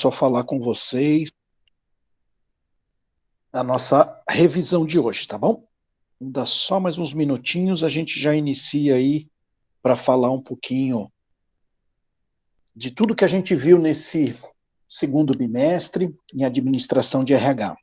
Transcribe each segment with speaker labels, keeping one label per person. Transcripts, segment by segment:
Speaker 1: passo a falar com vocês da nossa revisão de hoje, tá bom? Ainda só mais uns minutinhos, a gente já inicia aí para falar um pouquinho de tudo que a gente viu nesse segundo bimestre em administração de RH.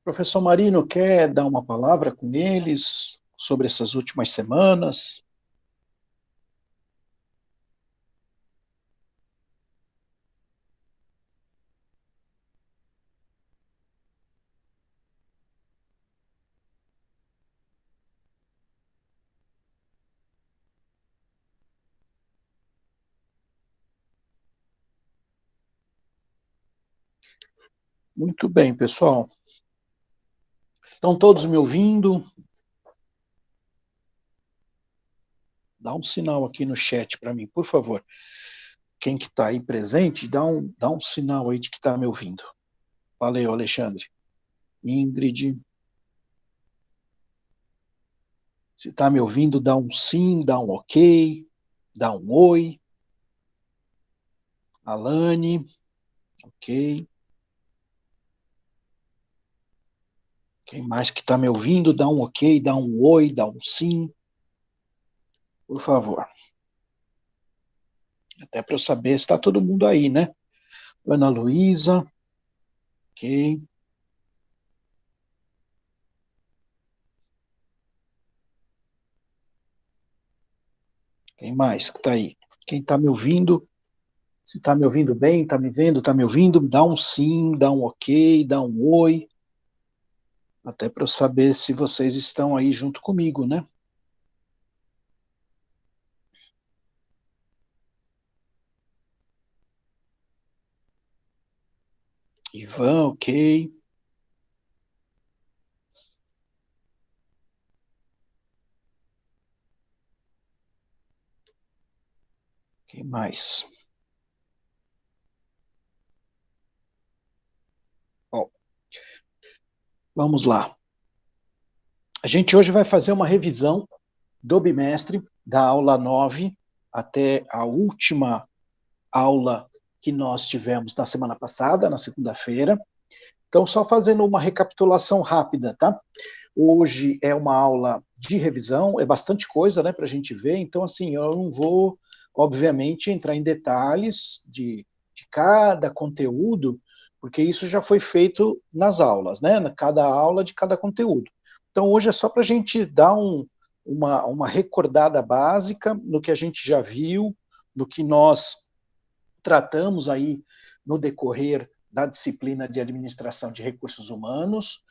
Speaker 1: Professor Marino, quer dar uma palavra com eles sobre essas últimas semanas? Muito bem, pessoal. Estão todos me ouvindo? Dá um sinal aqui no chat para mim, por favor. Quem que está aí presente, dá um sinal aí de que está me ouvindo. Valeu, Alexandre. Ingrid. Se está me ouvindo, dá um sim, dá um ok, dá um oi. Alane, ok. Quem mais que está me ouvindo, dá um ok, dá um oi, dá um sim. Por favor. Até para eu saber se está todo mundo aí, né? Ana Luísa, ok. Quem mais que está aí? Quem está me ouvindo? Se está me ouvindo bem, está me vendo, está me ouvindo, dá um sim, dá um ok, dá um oi. Até para eu saber se vocês estão aí junto comigo, né? Ivan, ok. Quem mais? Bom, vamos lá. A gente hoje vai fazer uma revisão do bimestre, da aula 9 até a última aula que nós tivemos na semana passada, na segunda-feira. Então, só fazendo uma recapitulação rápida, tá? Hoje é uma aula de revisão, é bastante coisa, né, para a gente ver, então, assim, eu não vou, obviamente, entrar em detalhes de cada conteúdo, porque isso já foi feito nas aulas, né, cada aula de cada conteúdo. Então, hoje é só para a gente dar uma recordada básica no que a gente já viu, no que nós tratamos aí no decorrer da disciplina de administração de recursos humanos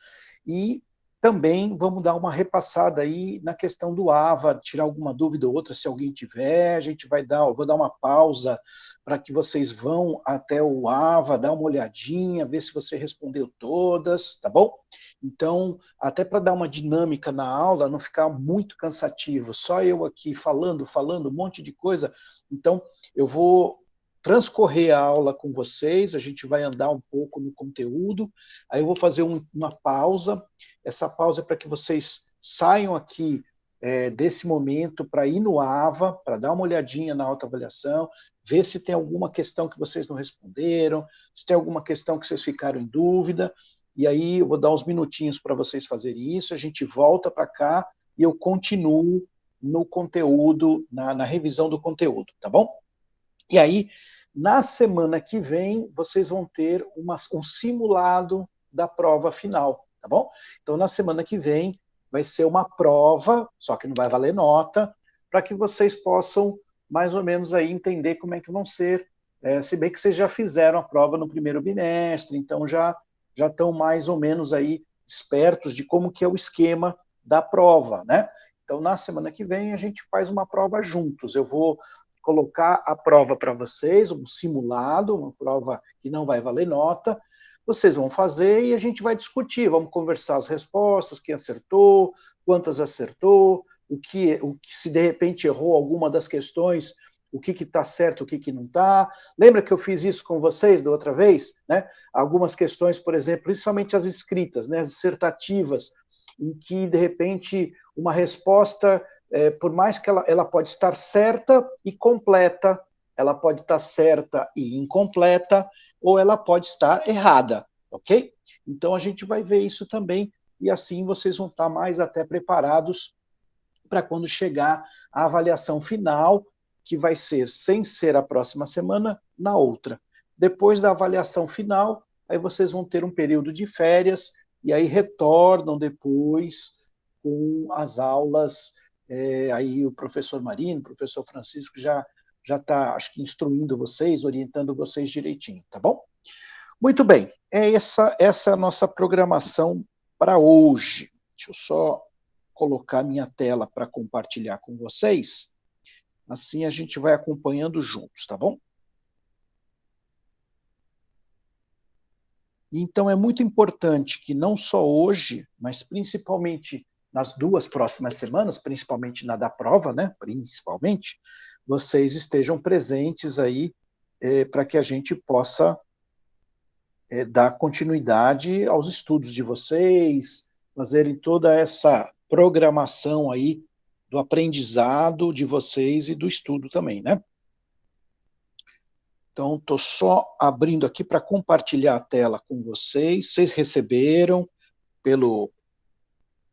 Speaker 1: e também vamos dar uma repassada aí na questão do AVA, tirar alguma dúvida ou outra, se alguém tiver, a gente vai dar, eu vou dar uma pausa para que vocês vão até o AVA, dar uma olhadinha, ver se você respondeu todas, tá bom? Então, até para dar uma dinâmica na aula, não ficar muito cansativo, só eu aqui falando, um monte de coisa. Então, eu vou transcorrer a aula com vocês, a gente vai andar um pouco no conteúdo, aí eu vou fazer uma pausa, essa pausa é para que vocês saiam aqui desse momento para ir no AVA, para dar uma olhadinha na autoavaliação, ver se tem alguma questão que vocês não responderam, se tem alguma questão que vocês ficaram em dúvida, e aí eu vou dar uns minutinhos para vocês fazerem isso, a gente volta para cá e eu continuo no conteúdo, na revisão do conteúdo, tá bom? E aí, na semana que vem, vocês vão ter um simulado da prova final, tá bom? Então, na semana que vem, vai ser uma prova, só que não vai valer nota, para que vocês possam, mais ou menos, aí entender como é que vão ser, se bem que vocês já fizeram a prova no primeiro bimestre, então já estão mais ou menos aí espertos de como que é o esquema da prova, né? Então, na semana que vem, a gente faz uma prova juntos. Eu vou colocar a prova para vocês, um simulado, uma prova que não vai valer nota, vocês vão fazer e a gente vai discutir, vamos conversar as respostas, quem acertou, quantas acertou, o que se de repente errou alguma das questões, o que está certo, o que não está. Lembra que eu fiz isso com vocês da outra vez? Né? Algumas questões, por exemplo, principalmente as escritas, né, as dissertativas, em que, de repente, uma resposta, por mais que ela pode estar certa e completa, ela pode estar certa e incompleta, ou ela pode estar errada, ok? Então, a gente vai ver isso também, e assim vocês vão estar mais até preparados para quando chegar a avaliação final, que vai ser, sem ser a próxima semana, na outra. Depois da avaliação final, aí vocês vão ter um período de férias, e aí retornam depois com as aulas, aí o professor Marino, o professor Francisco já está, acho que, instruindo vocês, orientando vocês direitinho, tá bom? Muito bem, essa é a nossa programação para hoje. Deixa eu só colocar minha tela para compartilhar com vocês, assim a gente vai acompanhando juntos, tá bom? Então é muito importante que não só hoje, mas principalmente nas 2 próximas semanas, principalmente na da prova, né, principalmente, vocês estejam presentes aí para que a gente possa dar continuidade aos estudos de vocês, fazerem toda essa programação aí do aprendizado de vocês e do estudo também, né? Então, estou só abrindo aqui para compartilhar a tela com vocês. Vocês receberam pelo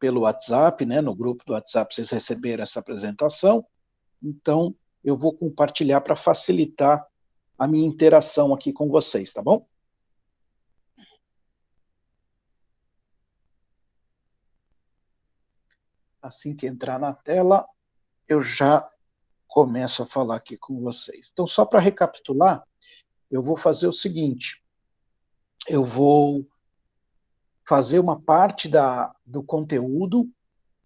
Speaker 1: WhatsApp, né? No grupo do WhatsApp vocês receberam essa apresentação. Então, eu vou compartilhar para facilitar a minha interação aqui com vocês, tá bom? Assim que entrar na tela, eu já começo a falar aqui com vocês. Então, só para recapitular, eu vou fazer o seguinte, eu vou fazer uma parte do conteúdo,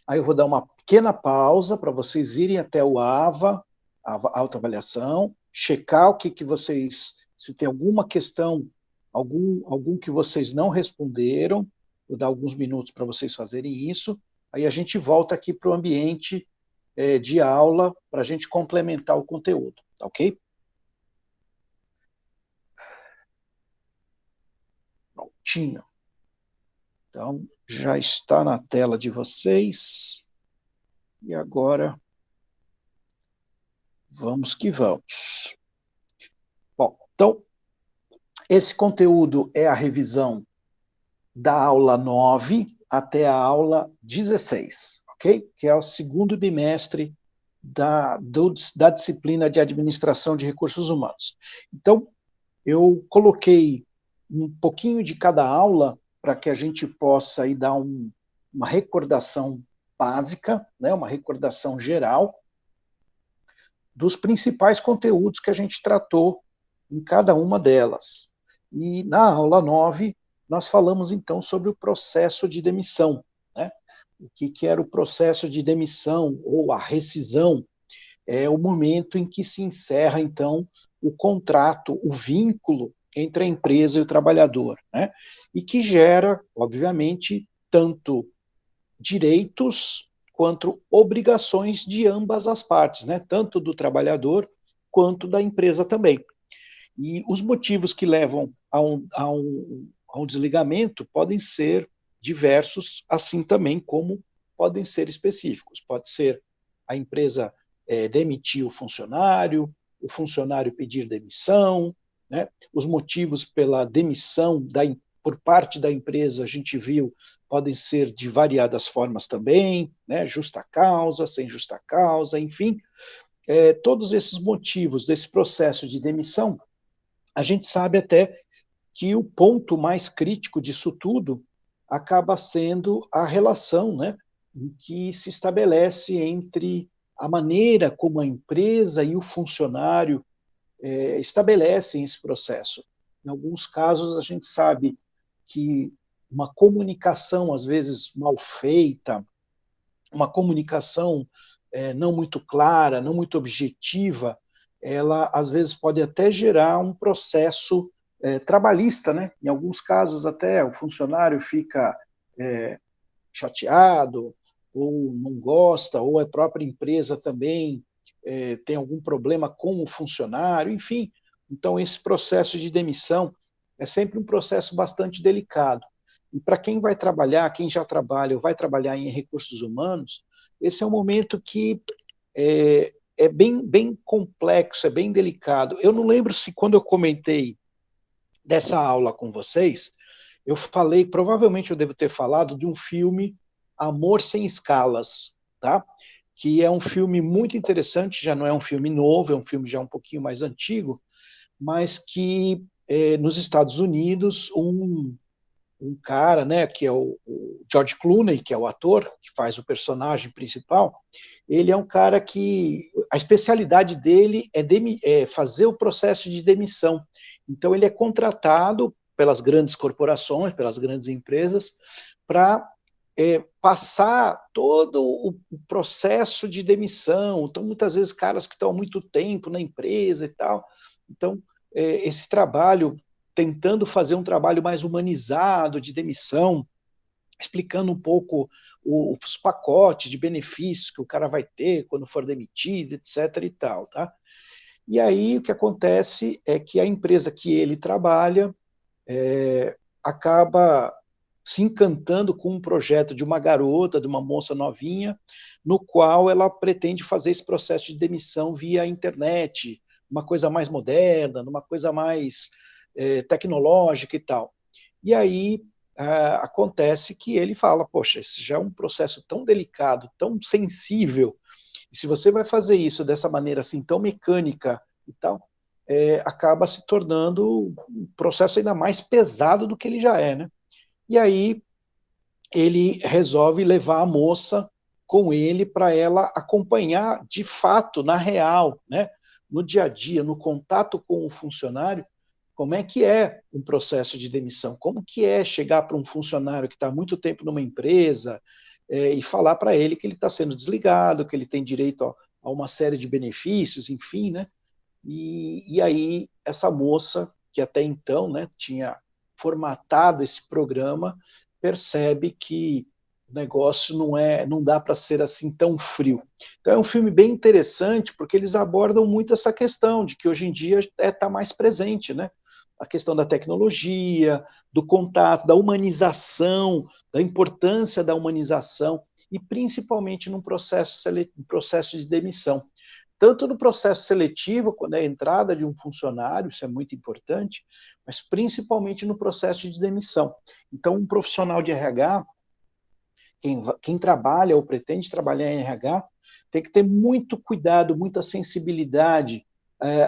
Speaker 1: aí eu vou dar uma pequena pausa para vocês irem até o AVA, a autoavaliação, checar o que vocês, se tem alguma questão, algum que vocês não responderam, vou dar alguns minutos para vocês fazerem isso, aí a gente volta aqui para o ambiente de aula para a gente complementar o conteúdo, tá ok? Prontinho. Então, já está na tela de vocês. E agora, vamos que vamos. Bom, então, esse conteúdo é a revisão da aula 9 até a aula 16, ok? Que é o segundo bimestre da disciplina de Administração de Recursos Humanos. Então, eu coloquei um pouquinho de cada aula para que a gente possa aí dar uma recordação básica, né, uma recordação geral dos principais conteúdos que a gente tratou em cada uma delas. E na aula 9, nós falamos então sobre o processo de demissão, né? O que era o processo de demissão ou a rescisão? É o momento em que se encerra então o contrato, o vínculo entre a empresa e o trabalhador, né? E que gera, obviamente, tanto direitos quanto obrigações de ambas as partes, né? Tanto do trabalhador quanto da empresa também. E os motivos que levam a um desligamento podem ser diversos, assim também como podem ser específicos. Pode ser a empresa demitir o funcionário pedir demissão, né? Os motivos pela demissão por parte da empresa, a gente viu, podem ser de variadas formas também, né? Justa causa, sem justa causa, enfim. Todos esses motivos desse processo de demissão, a gente sabe até que o ponto mais crítico disso tudo acaba sendo a relação, né, que se estabelece entre a maneira como a empresa e o funcionário estabelecem esse processo. Em alguns casos, a gente sabe que uma comunicação, às vezes, mal feita, uma comunicação não muito clara, não muito objetiva, ela, às vezes, pode até gerar um processo trabalhista, né? Em alguns casos, até o funcionário fica chateado, ou não gosta, ou a própria empresa também tem algum problema com o funcionário, enfim. Então, esse processo de demissão é sempre um processo bastante delicado. E para quem vai trabalhar, quem já trabalha ou vai trabalhar em recursos humanos, esse é um momento que é bem complexo, é bem delicado. Eu não lembro se quando eu comentei dessa aula com vocês, eu falei, provavelmente eu devo ter falado de um filme Amor Sem Escalas, tá? Que é um filme muito interessante, já não é um filme novo, é um filme já um pouquinho mais antigo, mas que nos Estados Unidos, um cara, né, que é o George Clooney, que é o ator que faz o personagem principal, ele é um cara que a especialidade dele é fazer o processo de demissão. Então ele é contratado pelas grandes corporações, pelas grandes empresas, para passar todo o processo de demissão. Então, muitas vezes, caras que estão há muito tempo na empresa e tal. Então, esse trabalho, tentando fazer um trabalho mais humanizado de demissão, explicando um pouco os pacotes de benefícios que o cara vai ter quando for demitido, etc. e tal, tá? E aí o que acontece é que a empresa que ele trabalha acaba se encantando com um projeto de uma garota, de uma moça novinha, no qual ela pretende fazer esse processo de demissão via internet, uma coisa mais moderna, uma coisa mais tecnológica e tal. E aí acontece que ele fala, poxa, esse já é um processo tão delicado, tão sensível, e se você vai fazer isso dessa maneira assim, tão mecânica e tal, acaba se tornando um processo ainda mais pesado do que ele já é, né? E aí ele resolve levar a moça com ele para ela acompanhar de fato, na real, né, no dia a dia, no contato com o funcionário, como é que é um processo de demissão, como que é chegar para um funcionário que está há muito tempo numa empresa e falar para ele que ele está sendo desligado, que ele tem direito a uma série de benefícios, enfim, né? E aí essa moça, que até então, né, tinha formatado esse programa, percebe que o negócio não dá para ser assim tão frio. Então é um filme bem interessante, porque eles abordam muito essa questão de que hoje em dia está mais presente, né? A questão da tecnologia, do contato, da humanização, da importância da humanização, e principalmente num processo de demissão. Tanto no processo seletivo, quando é a entrada de um funcionário, isso é muito importante, mas principalmente no processo de demissão. Então, um profissional de RH, quem trabalha ou pretende trabalhar em RH, tem que ter muito cuidado, muita sensibilidade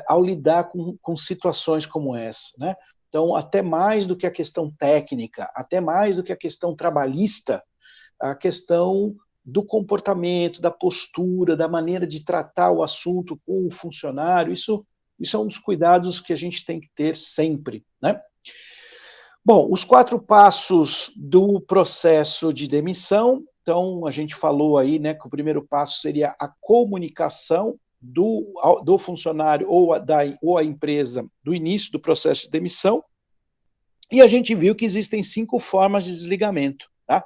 Speaker 1: ao lidar com situações como essa, né? Então, até mais do que a questão técnica, até mais do que a questão trabalhista, a questão do comportamento, da postura, da maneira de tratar o assunto com o funcionário, isso é um dos cuidados que a gente tem que ter sempre, né? Bom, os 4 passos do processo de demissão, então a gente falou aí, né, que o primeiro passo seria a comunicação do funcionário ou a empresa do início do processo de demissão, e a gente viu que existem 5 formas de desligamento, tá?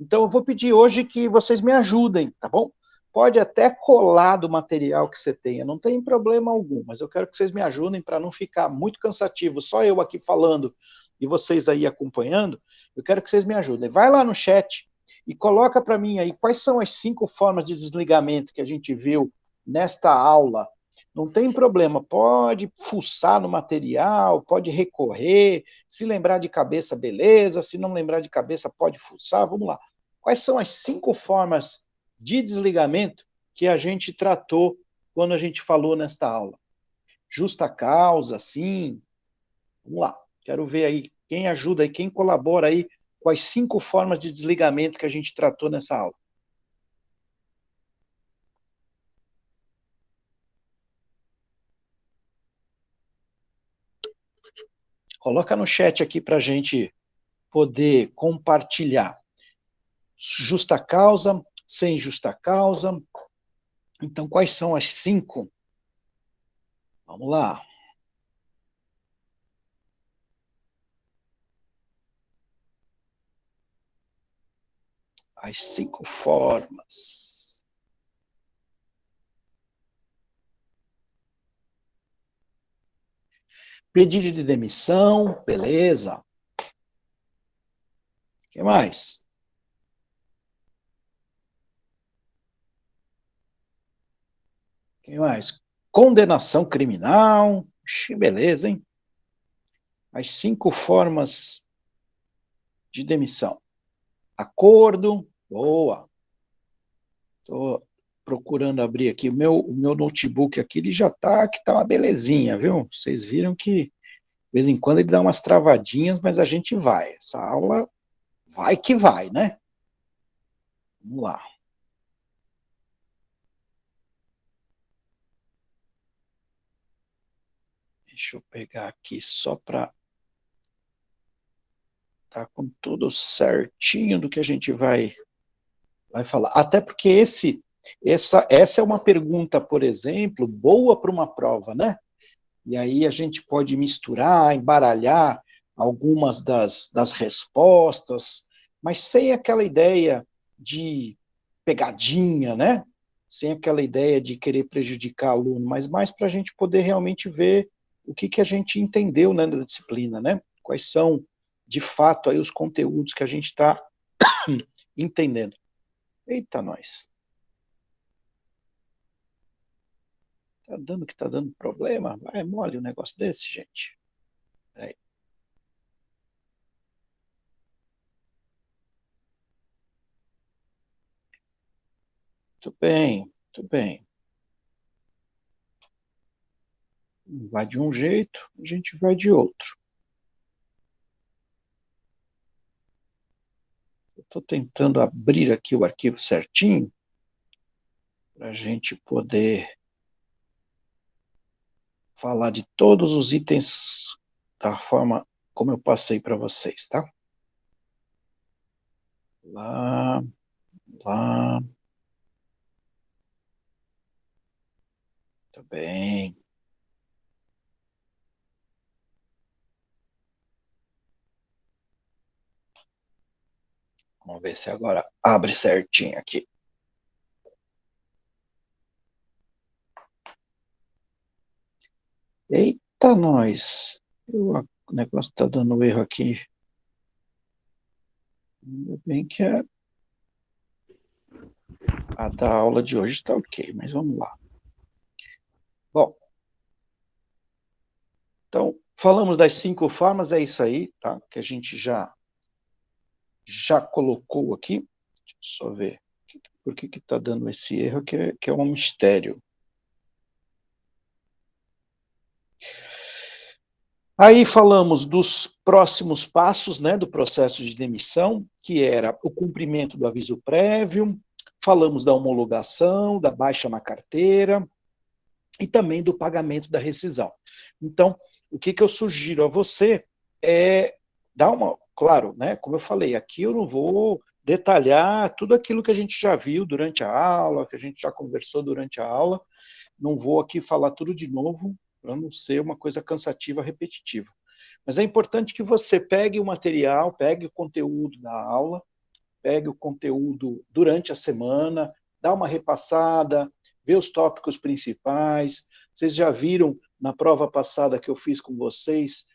Speaker 1: Então, eu vou pedir hoje que vocês me ajudem, tá bom? Pode até colar do material que você tenha, não tem problema algum, mas eu quero que vocês me ajudem para não ficar muito cansativo, só eu aqui falando e vocês aí acompanhando. Eu quero que vocês me ajudem. Vai lá no chat e coloca para mim aí quais são as 5 formas de desligamento que a gente viu nesta aula. Não tem problema, pode fuçar no material, pode recorrer, se lembrar de cabeça, beleza, se não lembrar de cabeça, pode fuçar, vamos lá. Quais são as 5 formas de desligamento que a gente tratou quando a gente falou nesta aula? Justa causa, sim. Vamos lá, quero ver aí quem ajuda aí, quem colabora aí com as 5 formas de desligamento que a gente tratou nessa aula. Coloca no chat aqui para a gente poder compartilhar. Justa causa, sem justa causa. Então, quais são as 5? Vamos lá. As 5 formas. Pedido de demissão, beleza. O que mais? O que mais? Condenação criminal. Ixi, beleza, hein? As 5 formas de demissão. Acordo, boa. Estou procurando abrir aqui. O meu notebook aqui, ele já está que tá uma belezinha, viu? Vocês viram que, de vez em quando, ele dá umas travadinhas, mas a gente vai. Essa aula vai que vai, né? Vamos lá. Deixa eu pegar aqui só para tá com tudo certinho do que a gente vai falar. Até porque essa é uma pergunta, por exemplo, boa para uma prova, né? E aí a gente pode misturar, embaralhar algumas das respostas, mas sem aquela ideia de pegadinha, né? Sem aquela ideia de querer prejudicar o aluno, mas mais para a gente poder realmente ver o que a gente entendeu, né, da disciplina, né? Quais são, de fato, aí os conteúdos que a gente está entendendo. Eita, nós. Tá dando problema? Vai, mole um negócio desse, gente. Peraí. Tudo bem, tudo bem. Vai de um jeito, a gente vai de outro. Estou tentando abrir aqui o arquivo certinho, para a gente poder falar de todos os itens da forma como eu passei para vocês, tá? Lá, lá. Tá bem. Vamos ver se agora abre certinho aqui. Eita, nós. O negócio está dando erro aqui. Ainda bem que a da aula de hoje está ok, mas vamos lá. Bom, então, falamos das 5 formas, é isso aí, tá? Que a gente já colocou aqui. Deixa eu só ver. Por que está dando esse erro, que é um mistério. Aí falamos dos próximos passos, né, do processo de demissão, que era o cumprimento do aviso prévio, falamos da homologação, da baixa na carteira e também do pagamento da rescisão. Então, o que eu sugiro a você é dar uma, claro, né, como eu falei, aqui eu não vou detalhar tudo aquilo que a gente já viu durante a aula, que a gente já conversou durante a aula, não vou aqui falar tudo de novo, para não ser uma coisa cansativa, repetitiva. Mas é importante que você pegue o material, pegue o conteúdo da aula, pegue o conteúdo durante a semana, dá uma repassada, vê os tópicos principais. Vocês já viram na prova passada que eu fiz com vocês,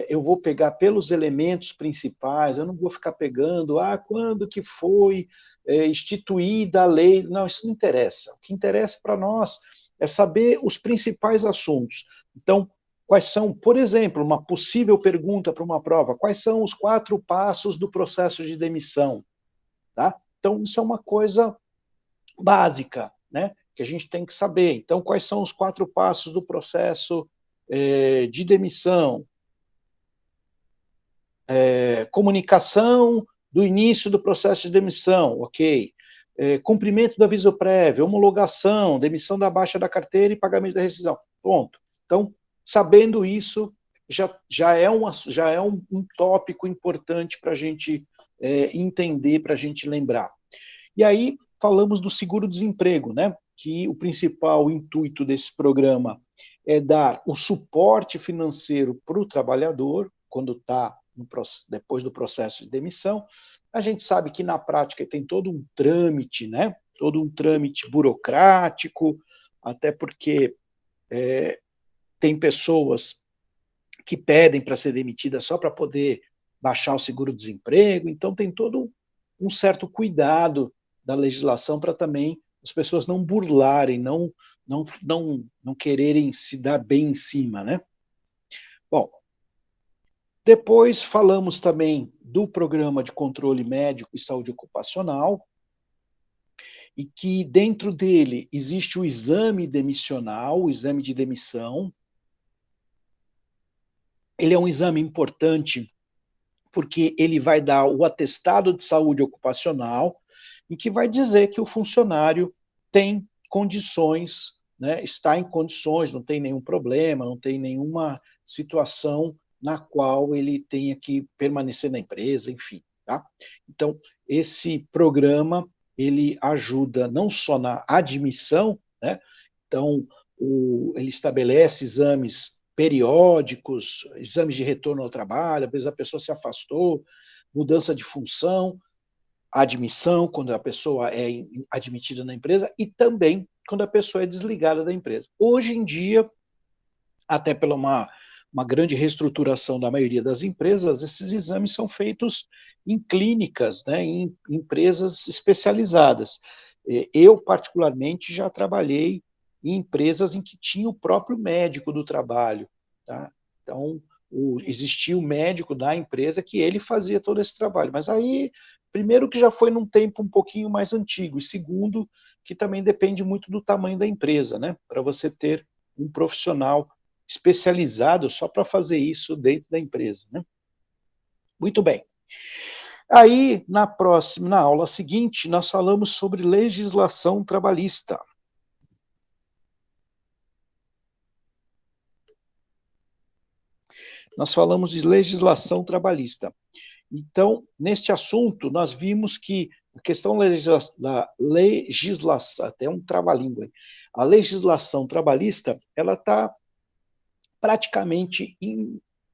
Speaker 1: eu vou pegar pelos elementos principais, eu não vou ficar pegando, quando que foi instituída a lei. Não, isso não interessa. O que interessa para nós é saber os principais assuntos. Então, quais são, por exemplo, uma possível pergunta para uma prova, quais são os 4 passos do processo de demissão? Tá? Então, isso é uma coisa básica, né, que a gente tem que saber. Então, quais são os 4 passos do processo de demissão? Comunicação do início do processo de demissão, ok. Cumprimento do aviso prévio, homologação, demissão da baixa da carteira e pagamento da rescisão. Ponto. Então, sabendo isso, já é um tópico importante para a gente entender, para a gente lembrar. E aí, falamos do seguro-desemprego, né? Que o principal intuito desse programa é dar o suporte financeiro para o trabalhador, quando está depois do processo de demissão. A gente sabe que na prática tem todo um trâmite, né? Todo um trâmite burocrático, até porque tem pessoas que pedem para ser demitidas só para poder baixar o seguro-desemprego, então tem todo um certo cuidado da legislação para também as pessoas não burlarem, não quererem se dar bem em cima, né? Bom, depois falamos também do programa de controle médico e saúde ocupacional, e que dentro dele existe o exame demissional, o exame de demissão. Ele é um exame importante porque ele vai dar o atestado de saúde ocupacional, em que vai dizer que o funcionário tem condições, né, está em condições, não tem nenhum problema, não tem nenhuma situação na qual ele tenha que permanecer na empresa, enfim. Tá? Então, esse programa, ele ajuda não só na admissão, né, então, ele estabelece exames periódicos, exames de retorno ao trabalho, às vezes a pessoa se afastou, mudança de função, admissão, quando a pessoa é admitida na empresa, e também quando a pessoa é desligada da empresa. Hoje em dia, até pela uma grande reestruturação da maioria das empresas, esses exames são feitos em clínicas, né, em empresas especializadas. Eu, particularmente, já trabalhei em empresas em que tinha o próprio médico do trabalho. Tá? Então, existia o médico da empresa que ele fazia todo esse trabalho. Mas aí, primeiro que já foi num tempo um pouquinho mais antigo, e segundo, que também depende muito do tamanho da empresa, né? Para você ter um profissional especializado só para fazer isso dentro da empresa. Né? Muito bem. Aí, na aula seguinte, nós falamos sobre legislação trabalhista. Nós falamos de legislação trabalhista. Então, neste assunto, nós vimos que a questão da legislação, até um trava-língua, a legislação trabalhista, ela está praticamente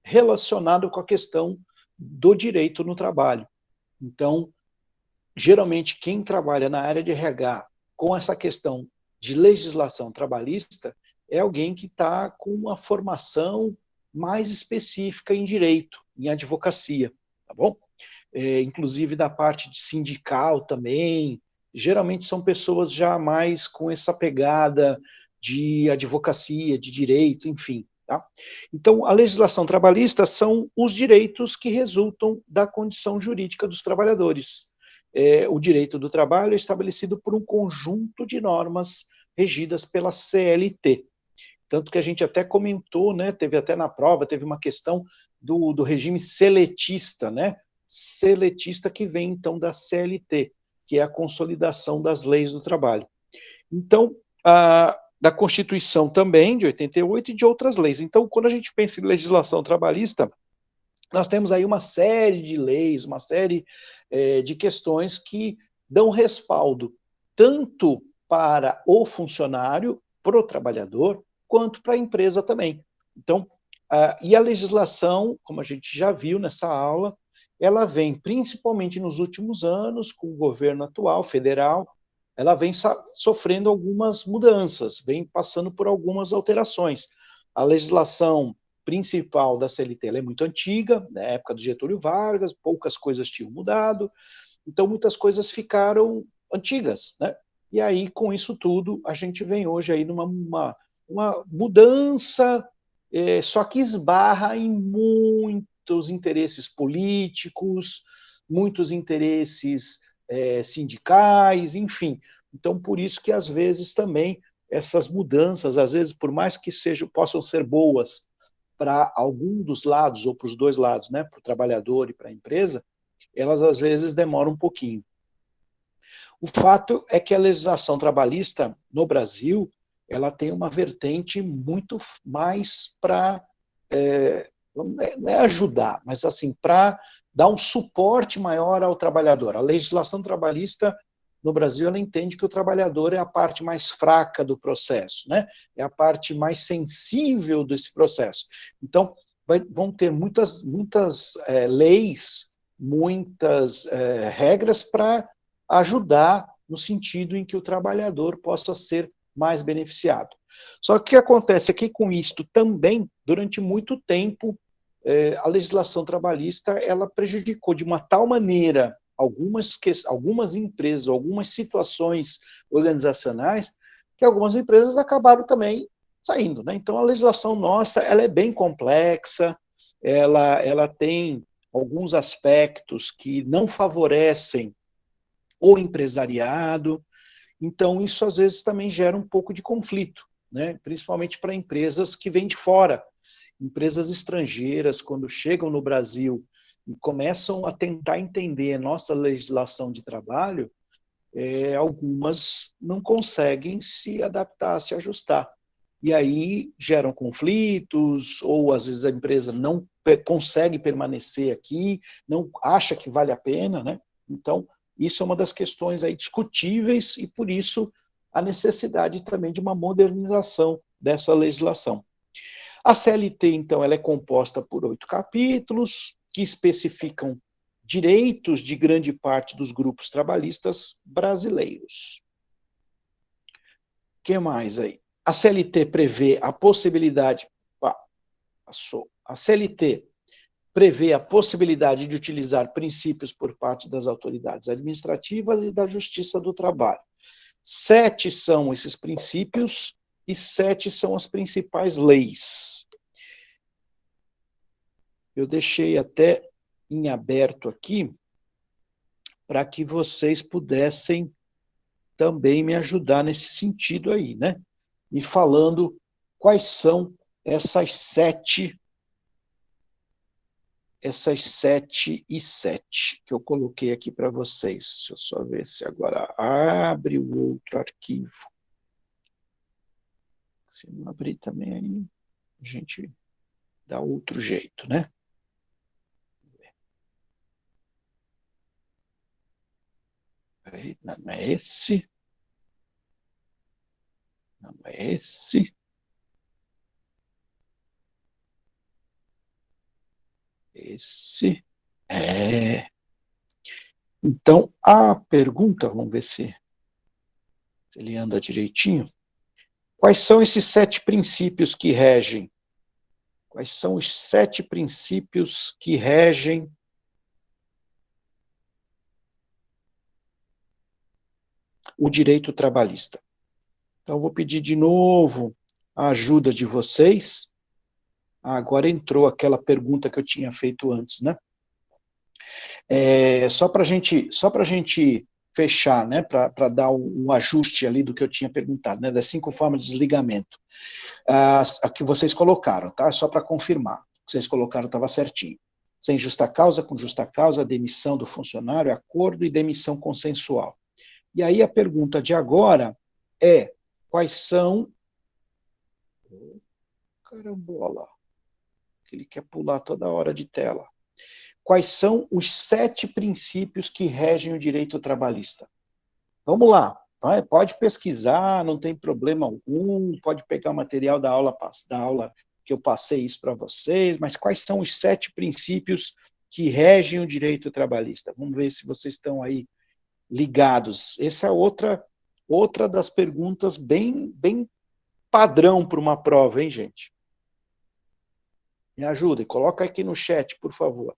Speaker 1: relacionada com a questão do direito no trabalho. Então, geralmente, quem trabalha na área de RH com essa questão de legislação trabalhista é alguém que está com uma formação mais específica em direito, em advocacia, tá bom? Inclusive da parte de sindical também, geralmente são pessoas já mais com essa pegada de advocacia, de direito, enfim. Tá? Então, a legislação trabalhista são os direitos que resultam da condição jurídica dos trabalhadores. O direito do trabalho é estabelecido por um conjunto de normas regidas pela CLT. Tanto que a gente até comentou, né, teve até na prova, teve uma questão do regime seletista, né? Seletista que vem, então, da CLT, que é a consolidação das leis do trabalho. Então, da Constituição também, de 88, e de outras leis. Então, quando a gente pensa em legislação trabalhista, nós temos aí uma série de leis, uma série de questões que dão respaldo tanto para o funcionário, para o trabalhador, quanto para a empresa também. Então, e a legislação, como a gente já viu nessa aula, ela vem, principalmente nos últimos anos, com o governo atual, federal, ela vem sofrendo algumas mudanças, vem passando por algumas alterações. A legislação principal da CLT ela é muito antiga, na época do Getúlio Vargas, poucas coisas tinham mudado, então muitas coisas ficaram antigas, né? E aí, com isso tudo, a gente vem hoje aí numa uma mudança, só que esbarra em muitos interesses políticos, muitos interesses sindicais, enfim. Então, por isso que às vezes também essas mudanças, às vezes, por mais que sejam, possam ser boas para algum dos lados, ou para os dois lados, né, para o trabalhador e para a empresa, elas às vezes demoram um pouquinho. O fato é que a legislação trabalhista no Brasil, ela tem uma vertente muito mais para, não é ajudar, mas assim, para dar um suporte maior ao trabalhador. A legislação trabalhista no Brasil, ela entende que o trabalhador é a parte mais fraca do processo, né? É a parte mais sensível desse processo. Então, vão ter muitas leis, muitas regras para ajudar no sentido em que o trabalhador possa ser mais beneficiado. Só que o que acontece aqui com isto também, durante muito tempo, a legislação trabalhista ela prejudicou de uma tal maneira algumas empresas, algumas situações organizacionais, que algumas empresas acabaram também saindo, né? Então, a legislação nossa ela é bem complexa, ela tem alguns aspectos que não favorecem o empresariado, então isso às vezes também gera um pouco de conflito, né? Principalmente para empresas que vêm de fora, empresas estrangeiras, quando chegam no Brasil e começam a tentar entender a nossa legislação de trabalho, algumas não conseguem se adaptar, se ajustar. E aí geram conflitos, ou às vezes a empresa não consegue permanecer aqui, não acha que vale a pena, né? Então, isso é uma das questões aí discutíveis e, por isso, a necessidade também de uma modernização dessa legislação. A CLT, então, ela é composta por 8 capítulos que especificam direitos de grande parte dos grupos trabalhistas brasileiros. O que mais aí? A CLT prevê a possibilidade... A CLT prevê a possibilidade de utilizar princípios por parte das autoridades administrativas e da Justiça do Trabalho. 7 são esses princípios e 7 são as principais leis. Eu deixei até em aberto aqui para que vocês pudessem também me ajudar nesse sentido aí, né? Me falando quais são essas 7 e 7 que eu coloquei aqui para vocês. Deixa eu só ver se agora abre o outro arquivo. Se não abrir também, aí a gente dá outro jeito, né? Não é esse. Não é esse. Esse. Então, a pergunta, vamos ver se ele anda direitinho. Quais são esses 7 princípios que regem? Quais são os 7 princípios que regem o direito trabalhista? Então, eu vou pedir de novo a ajuda de vocês. Agora entrou aquela pergunta que eu tinha feito antes, né? Só para a gente fechar, né? Para dar um ajuste ali do que eu tinha perguntado, né? Das 5 formas de desligamento. A que vocês colocaram, tá? Só para confirmar. O que vocês colocaram estava certinho. Sem justa causa, com justa causa, demissão do funcionário, acordo e demissão consensual. E aí a pergunta de agora é, quais são... Carambola, que ele quer pular toda hora de tela. Quais são os 7 princípios que regem o direito trabalhista? Vamos lá, pode pesquisar, não tem problema algum, pode pegar o material da aula que eu passei isso para vocês, mas quais são os 7 princípios que regem o direito trabalhista. Vamos ver se vocês estão aí ligados. Essa é outra das perguntas bem padrão para uma prova, hein, gente? Me ajudem, coloca aqui no chat, por favor.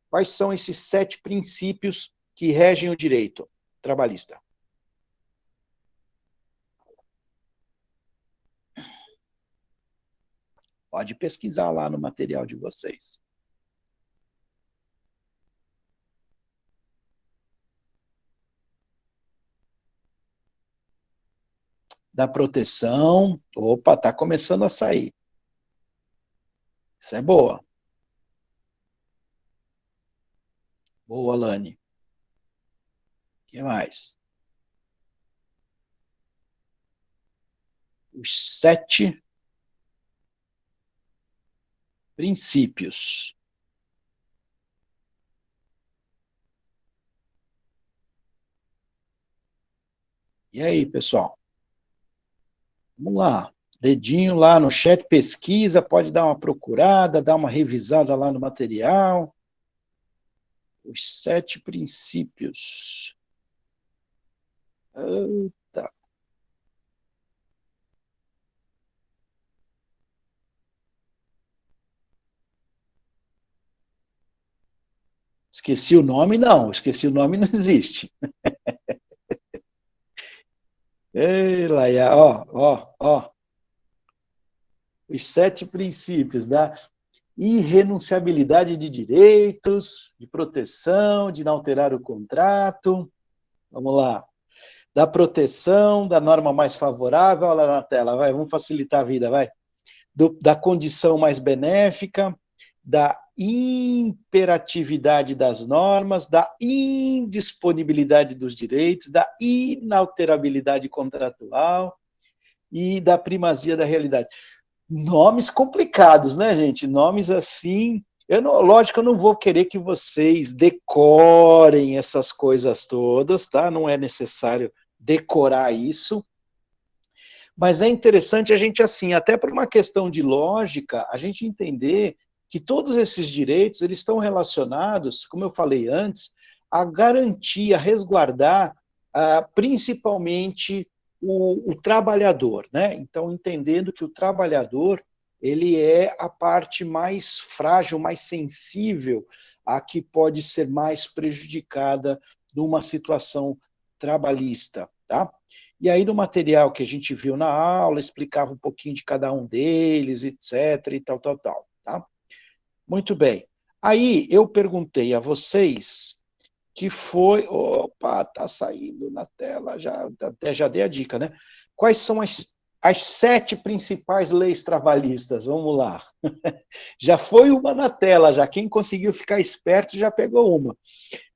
Speaker 1: Quais são esses 7 princípios que regem o direito trabalhista? Pode pesquisar lá no material de vocês. Da proteção. Opa, está começando a sair. Isso é boa. Boa, Lani. O que mais? Os 7 princípios. E aí, pessoal? Vamos lá. Dedinho lá no chat, pesquisa, pode dar uma procurada, dar uma revisada lá no material. Os 7 princípios. Eita. Esqueci o nome, não. Esqueci o nome, não existe. Ei, Laia, ó. Os 7 princípios da irrenunciabilidade de direitos, de proteção, de não alterar o contrato. Vamos lá. Da proteção, da norma mais favorável, olha lá na tela, vai, vamos facilitar a vida, vai. Da condição mais benéfica, da imperatividade das normas, da indisponibilidade dos direitos, da inalterabilidade contratual e da primazia da realidade. Nomes complicados, né, gente? Nomes assim. Lógico, eu não vou querer que vocês decorem essas coisas todas, tá? Não é necessário decorar isso. Mas é interessante a gente, assim, até por uma questão de lógica, a gente entender que todos esses direitos, eles estão relacionados, como eu falei antes, a garantir, a resguardar, principalmente o trabalhador, né? Então, entendendo que o trabalhador, ele é a parte mais frágil, mais sensível, a que pode ser mais prejudicada numa situação trabalhista, tá? E aí, no material que a gente viu na aula, explicava um pouquinho de cada um deles, etc, e tal, tá? Muito bem. Aí, eu perguntei a vocês que foi... Opa, tá saindo na tela, até já dei a dica, né? Quais são as 7 principais leis trabalhistas? Vamos lá. Já foi uma na tela, já. Quem conseguiu ficar esperto já pegou uma.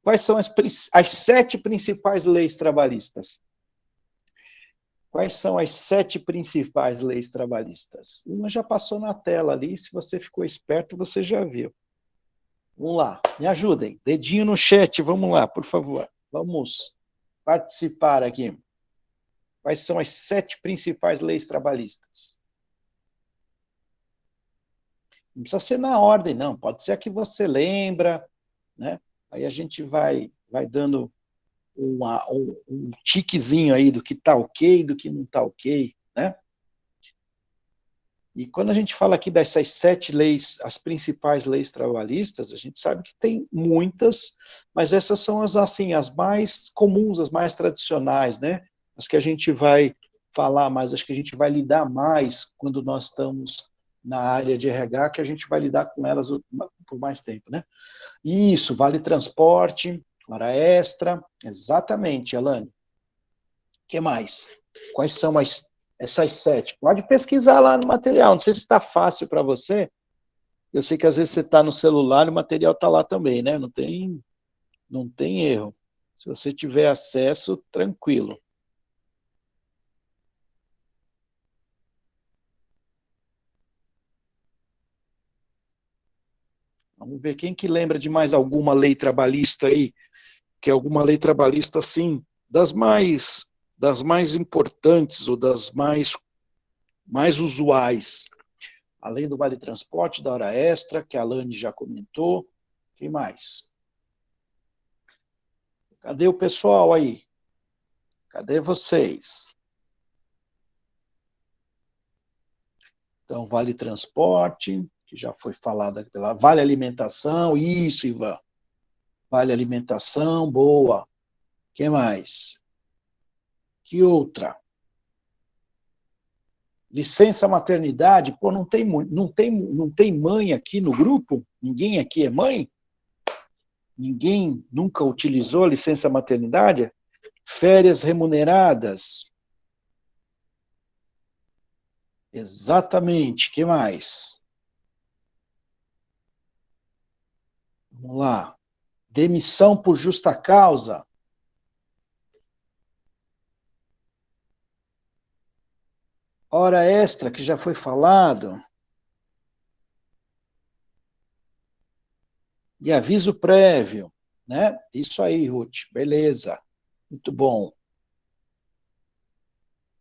Speaker 1: Quais são as 7 principais leis trabalhistas? Quais são as 7 principais leis trabalhistas? Uma já passou na tela ali, se você ficou esperto, você já viu. Vamos lá, me ajudem. Dedinho no chat, vamos lá, por favor. Vamos participar aqui. Quais são as 7 principais leis trabalhistas? Não precisa ser na ordem, não. Pode ser a que você lembra, né? Aí a gente vai dando um tiquezinho aí do que está ok, do que não está ok, né? E quando a gente fala aqui dessas 7 leis, as principais leis trabalhistas, a gente sabe que tem muitas, mas essas são as mais comuns, as mais tradicionais, né? As que a gente vai falar mais, as que a gente vai lidar mais quando nós estamos na área de RH, que a gente vai lidar com elas por mais tempo, né? Isso, vale transporte, hora extra, exatamente, Alane. O que mais? Quais são essas 7? Pode pesquisar lá no material, não sei se está fácil para você, eu sei que às vezes você está no celular e o material está lá também, né? Não tem erro. Se você tiver acesso, tranquilo. Vamos ver quem que lembra de mais alguma lei trabalhista aí, que é alguma lei trabalhista, assim, das mais importantes ou das mais usuais. Além do vale transporte, da hora extra, que a Alane já comentou, Quem mais? Cadê o pessoal aí? Cadê vocês? Então, vale transporte, que já foi falado aqui pela vale alimentação, isso, Ivan. Vale alimentação, boa. Que mais? Que outra? Licença maternidade, pô, não tem mãe aqui no grupo? Ninguém aqui é mãe? Ninguém nunca utilizou licença maternidade? Férias remuneradas. Exatamente. Que mais? Vamos lá. Demissão por justa causa. Hora extra, que já foi falado. E aviso prévio, né? Isso aí, Ruth. Beleza. Muito bom.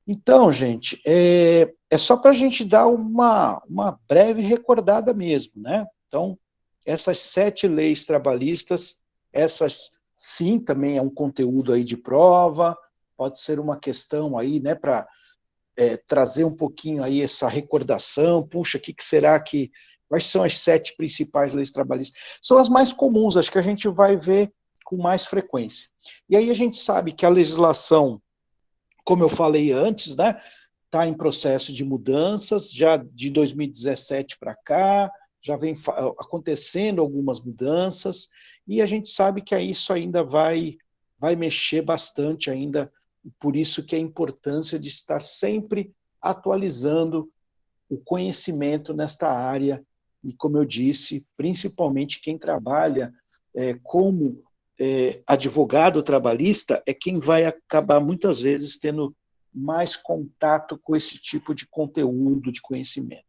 Speaker 1: Então, gente, é só para a gente dar uma breve recordada mesmo, né? Então, essas 7 leis trabalhistas, essas sim, também é um conteúdo aí de prova, pode ser uma questão aí, né, para trazer um pouquinho aí essa recordação, puxa, o que será que, quais são as 7 principais leis trabalhistas? São as mais comuns, acho que a gente vai ver com mais frequência. E aí a gente sabe que a legislação, como eu falei antes, né, está em processo de mudanças, já de 2017 para cá, já vem acontecendo algumas mudanças, e a gente sabe que isso ainda vai mexer bastante ainda, por isso que a importância de estar sempre atualizando o conhecimento nesta área, e como eu disse, principalmente quem trabalha como advogado trabalhista é quem vai acabar muitas vezes tendo mais contato com esse tipo de conteúdo, de conhecimento.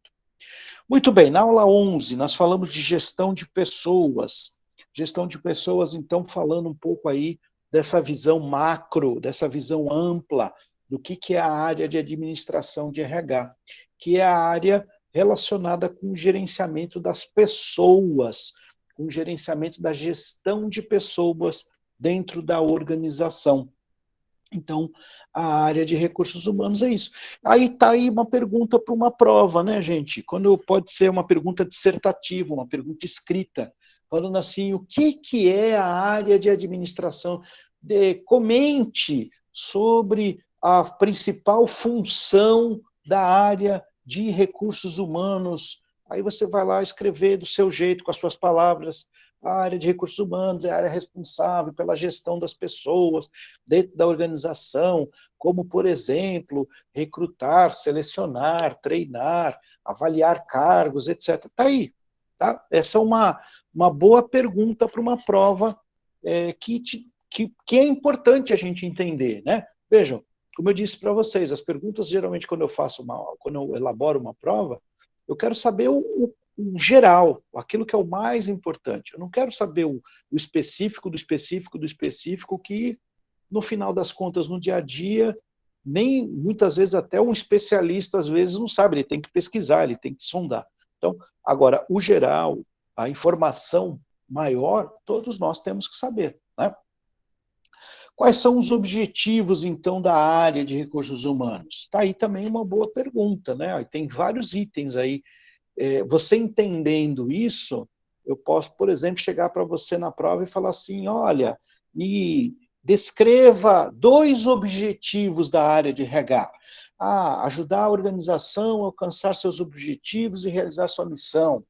Speaker 1: Muito bem, na aula 11 nós falamos de gestão de pessoas. Gestão de pessoas, então, falando um pouco aí dessa visão macro, dessa visão ampla do que é a área de administração de RH, que é a área relacionada com o gerenciamento das pessoas, com o gerenciamento da gestão de pessoas dentro da organização. Então, a área de recursos humanos é isso. Aí está aí uma pergunta para uma prova, né, gente? Quando pode ser uma pergunta dissertativa, uma pergunta escrita, falando assim, o que é a área de administração? Comente sobre a principal função da área de recursos humanos. Aí você vai lá escrever do seu jeito, com as suas palavras. A área de recursos humanos é a área responsável pela gestão das pessoas dentro da organização, como, por exemplo, recrutar, selecionar, treinar, avaliar cargos, etc. Está aí. Tá? Essa é uma boa pergunta para uma prova que é importante a gente entender. Né? Vejam, como eu disse para vocês, as perguntas, geralmente, quando eu elaboro uma prova, eu quero saber o geral, aquilo que é o mais importante. Eu não quero saber o específico do específico do específico, que, no final das contas, no dia a dia, nem muitas vezes até um especialista, às vezes, não sabe, ele tem que pesquisar, ele tem que sondar. Então, agora, o geral, a informação maior, todos nós temos que saber, né? Quais são os objetivos, então, da área de recursos humanos? Está aí também uma boa pergunta, né? Tem vários itens aí. Você entendendo isso, eu posso, por exemplo, chegar para você na prova e falar assim, olha, me descreva 2 objetivos da área de RH. Ajudar a organização a alcançar seus objetivos e realizar sua missão.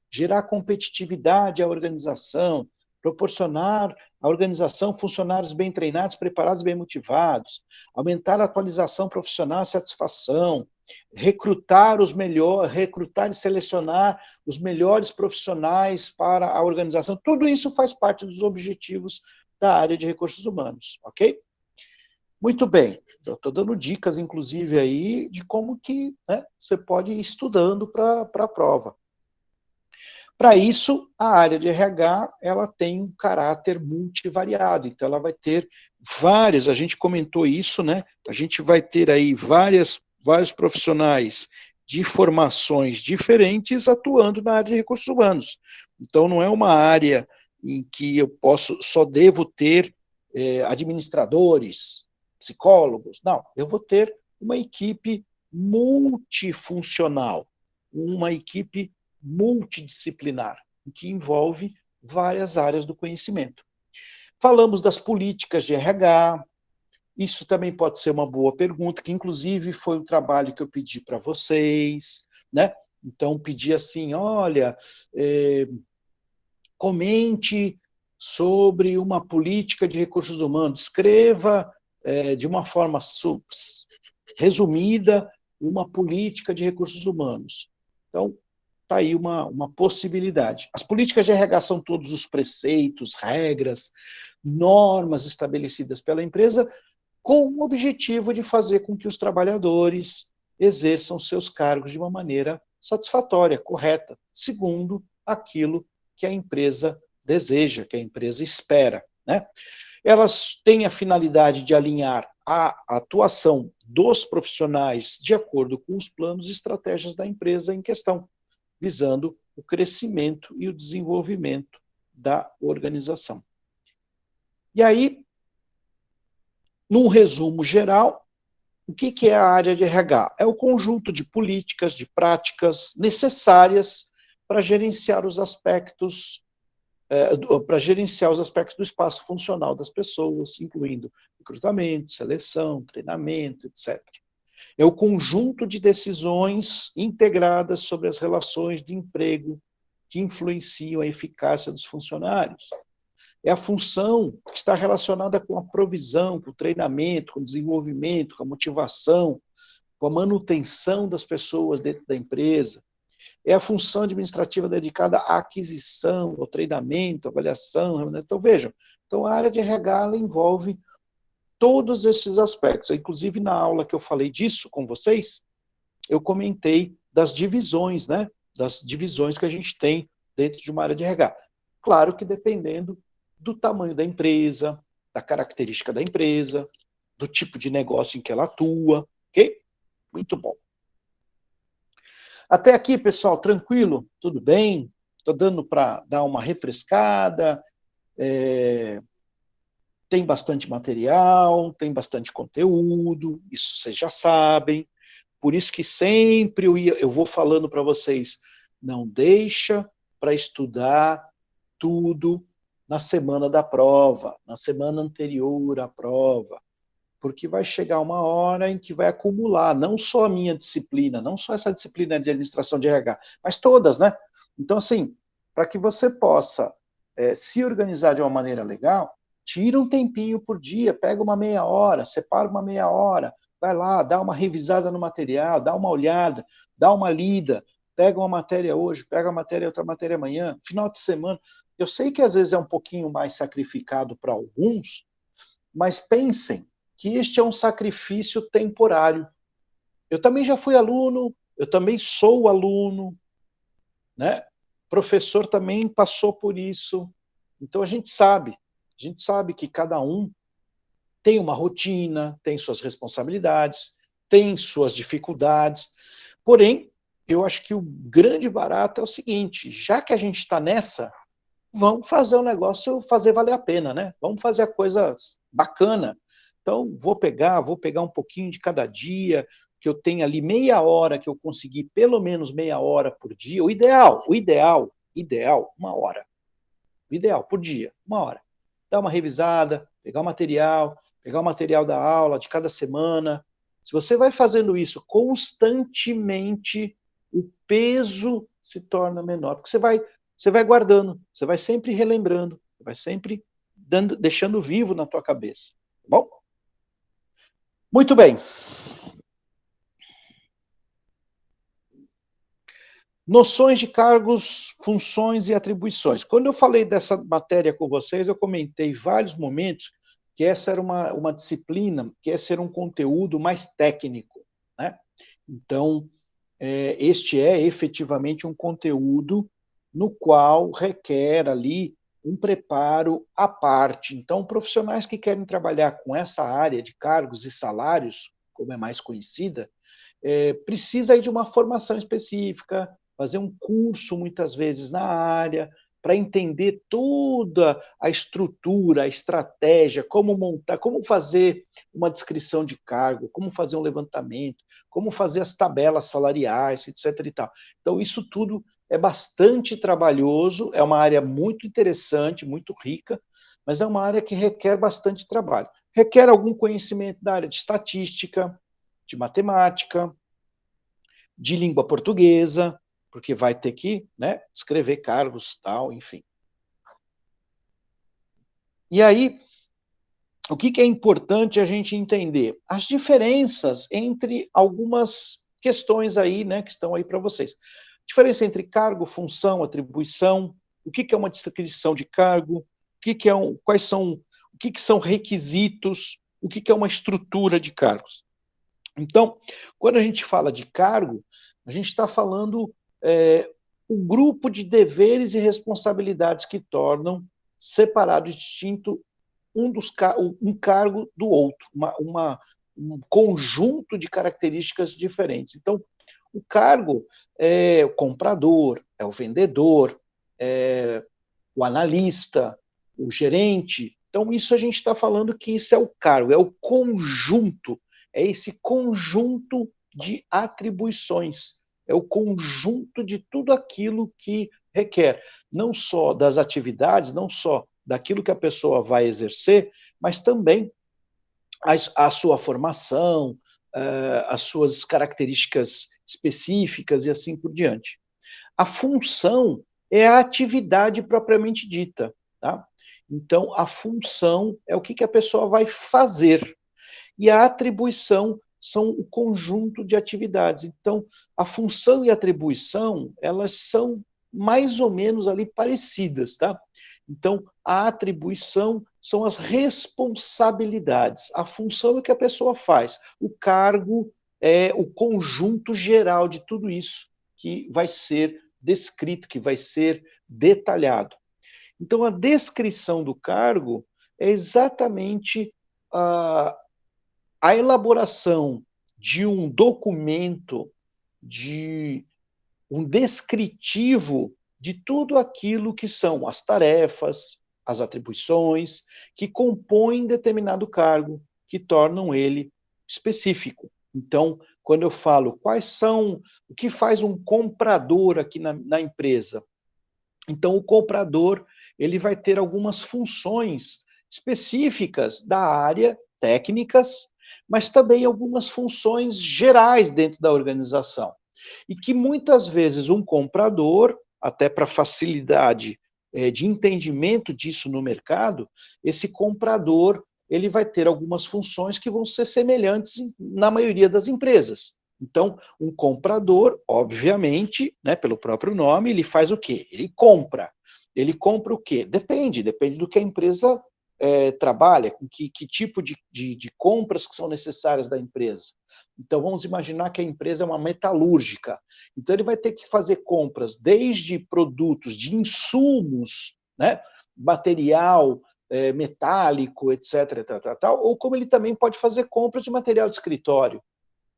Speaker 1: Gerar competitividade à organização, proporcionar à organização funcionários bem treinados, preparados e bem motivados, aumentar a atualização profissional e satisfação, recrutar e selecionar os melhores profissionais para a organização. Tudo isso faz parte dos objetivos da área de recursos humanos, ok? Muito bem, eu estou dando dicas, inclusive, aí, de como que, né, você pode ir estudando para a prova. Para isso, a área de RH ela tem um caráter multivariado, então ela vai ter várias, a gente comentou isso, né? A gente vai ter aí vários profissionais de formações diferentes atuando na área de recursos humanos. Então não é uma área em que eu só devo ter administradores, psicólogos. Não, eu vou ter uma equipe multifuncional, uma equipe multidisciplinar, que envolve várias áreas do conhecimento. Falamos das políticas de RH, isso também pode ser uma boa pergunta, que inclusive foi um trabalho que eu pedi para vocês, né? Então, pedi assim, olha, comente sobre uma política de recursos humanos, escreva de uma forma resumida uma política de recursos humanos. Então, está aí uma possibilidade. As políticas de RH são todos os preceitos, regras, normas estabelecidas pela empresa com o objetivo de fazer com que os trabalhadores exerçam seus cargos de uma maneira satisfatória, correta, segundo aquilo que a empresa deseja, que a empresa espera, né? Elas têm a finalidade de alinhar a atuação dos profissionais de acordo com os planos e estratégias da empresa em questão, visando o crescimento e o desenvolvimento da organização. E aí, num resumo geral, o que é a área de RH? É o conjunto de políticas, de práticas necessárias para gerenciar os aspectos do espaço funcional das pessoas, incluindo recrutamento, seleção, treinamento, etc. É o conjunto de decisões integradas sobre as relações de emprego que influenciam a eficácia dos funcionários. É a função que está relacionada com a provisão, com o treinamento, com o desenvolvimento, com a motivação, com a manutenção das pessoas dentro da empresa. É a função administrativa dedicada à aquisição, ao treinamento, à avaliação. Então, vejam, a área de RH ela envolve todos esses aspectos. Inclusive, na aula que eu falei disso com vocês, eu comentei das divisões, né? Das divisões que a gente tem dentro de uma área de RH. Claro que dependendo do tamanho da empresa, da característica da empresa, do tipo de negócio em que ela atua, ok? Muito bom. Até aqui, pessoal, tranquilo? Tudo bem? Estou dando para dar uma refrescada, tem bastante material, tem bastante conteúdo, isso vocês já sabem, por isso que sempre eu vou falando para vocês, não deixa para estudar tudo na semana da prova, na semana anterior à prova, porque vai chegar uma hora em que vai acumular, não só a minha disciplina, não só essa disciplina de administração de RH, mas todas, né? Então, assim, para que você possa se organizar de uma maneira legal, tira um tempinho por dia, pega uma meia hora, separa uma meia hora, vai lá, dá uma revisada no material, dá uma olhada, dá uma lida, pega uma matéria hoje, pega uma matéria, outra matéria amanhã, final de semana. Eu sei que às vezes é um pouquinho mais sacrificado para alguns, mas pensem que este é um sacrifício temporário. Eu também já fui aluno, eu também sou aluno, né? Professor também passou por isso. Então a gente sabe que cada um tem uma rotina, tem suas responsabilidades, tem suas dificuldades. Porém, eu acho que o grande barato é o seguinte, já que a gente está nessa, vamos fazer o negócio fazer valer a pena, né? Vamos fazer a coisa bacana. Então, vou pegar um pouquinho de cada dia, que eu tenha ali meia hora, que eu consegui pelo menos meia hora por dia. O ideal, uma hora. O ideal, por dia, uma hora. Dar uma revisada, pegar o material da aula de cada semana. Se você vai fazendo isso constantemente, o peso se torna menor, porque você vai guardando, você vai sempre relembrando, vai sempre deixando vivo na tua cabeça. Tá bom? Muito bem. Noções de cargos, funções e atribuições. Quando eu falei dessa matéria com vocês, eu comentei vários momentos que essa era uma disciplina, que esse era um conteúdo mais técnico, né? Então, este é efetivamente um conteúdo no qual requer ali um preparo à parte. Então, profissionais que querem trabalhar com essa área de cargos e salários, como é mais conhecida, precisa aí de uma formação específica, fazer um curso, muitas vezes, na área, para entender toda a estrutura, a estratégia, como montar, como fazer uma descrição de cargo, como fazer um levantamento, como fazer as tabelas salariais, etc. e tal. Então, isso tudo é bastante trabalhoso, é uma área muito interessante, muito rica, mas é uma área que requer bastante trabalho. Requer algum conhecimento da área de estatística, de matemática, de língua portuguesa, porque vai ter que, né, escrever cargos, tal, enfim. E aí, o que é importante a gente entender? As diferenças entre algumas questões aí, né, que estão aí para vocês. Diferença entre cargo, função, atribuição, o que é uma descrição de cargo, quais são, o que são requisitos, o que é uma estrutura de cargos. Então, quando a gente fala de cargo, a gente está falando o grupo de deveres e responsabilidades que tornam separado e distinto um cargo do outro, um conjunto de características diferentes. Então, o cargo é o comprador, é o vendedor, é o analista, o gerente. Então, isso a gente está falando que isso é o cargo, é o conjunto, é esse conjunto de atribuições, é o conjunto de tudo aquilo que requer, não só das atividades, não só daquilo que a pessoa vai exercer, mas também a sua formação, as suas características específicas e assim por diante. A função é a atividade propriamente dita, tá? Então, a função é o que a pessoa vai fazer. E a atribuição são o conjunto de atividades. Então, a função e a atribuição, elas são mais ou menos ali parecidas, tá? Então, a atribuição são as responsabilidades. A função é o que a pessoa faz. O cargo é o conjunto geral de tudo isso que vai ser descrito, que vai ser detalhado. Então, a descrição do cargo é exatamente a elaboração de um documento, de um descritivo de tudo aquilo que são as tarefas, as atribuições que compõem determinado cargo, que tornam ele específico. Então, quando eu falo o que faz um comprador aqui na empresa, então o comprador ele vai ter algumas funções específicas da área, técnicas, mas também algumas funções gerais dentro da organização. E que muitas vezes um comprador, até para facilidade de entendimento disso no mercado, esse comprador ele vai ter algumas funções que vão ser semelhantes na maioria das empresas. Então, um comprador, obviamente, né, pelo próprio nome, ele faz o quê? Ele compra. Ele compra o quê? Depende do que a empresa trabalha, com que tipo de compras que são necessárias da empresa. Então, vamos imaginar que a empresa é uma metalúrgica. Então, ele vai ter que fazer compras desde produtos de insumos, né, material metálico, etc., ou como ele também pode fazer compras de material de escritório.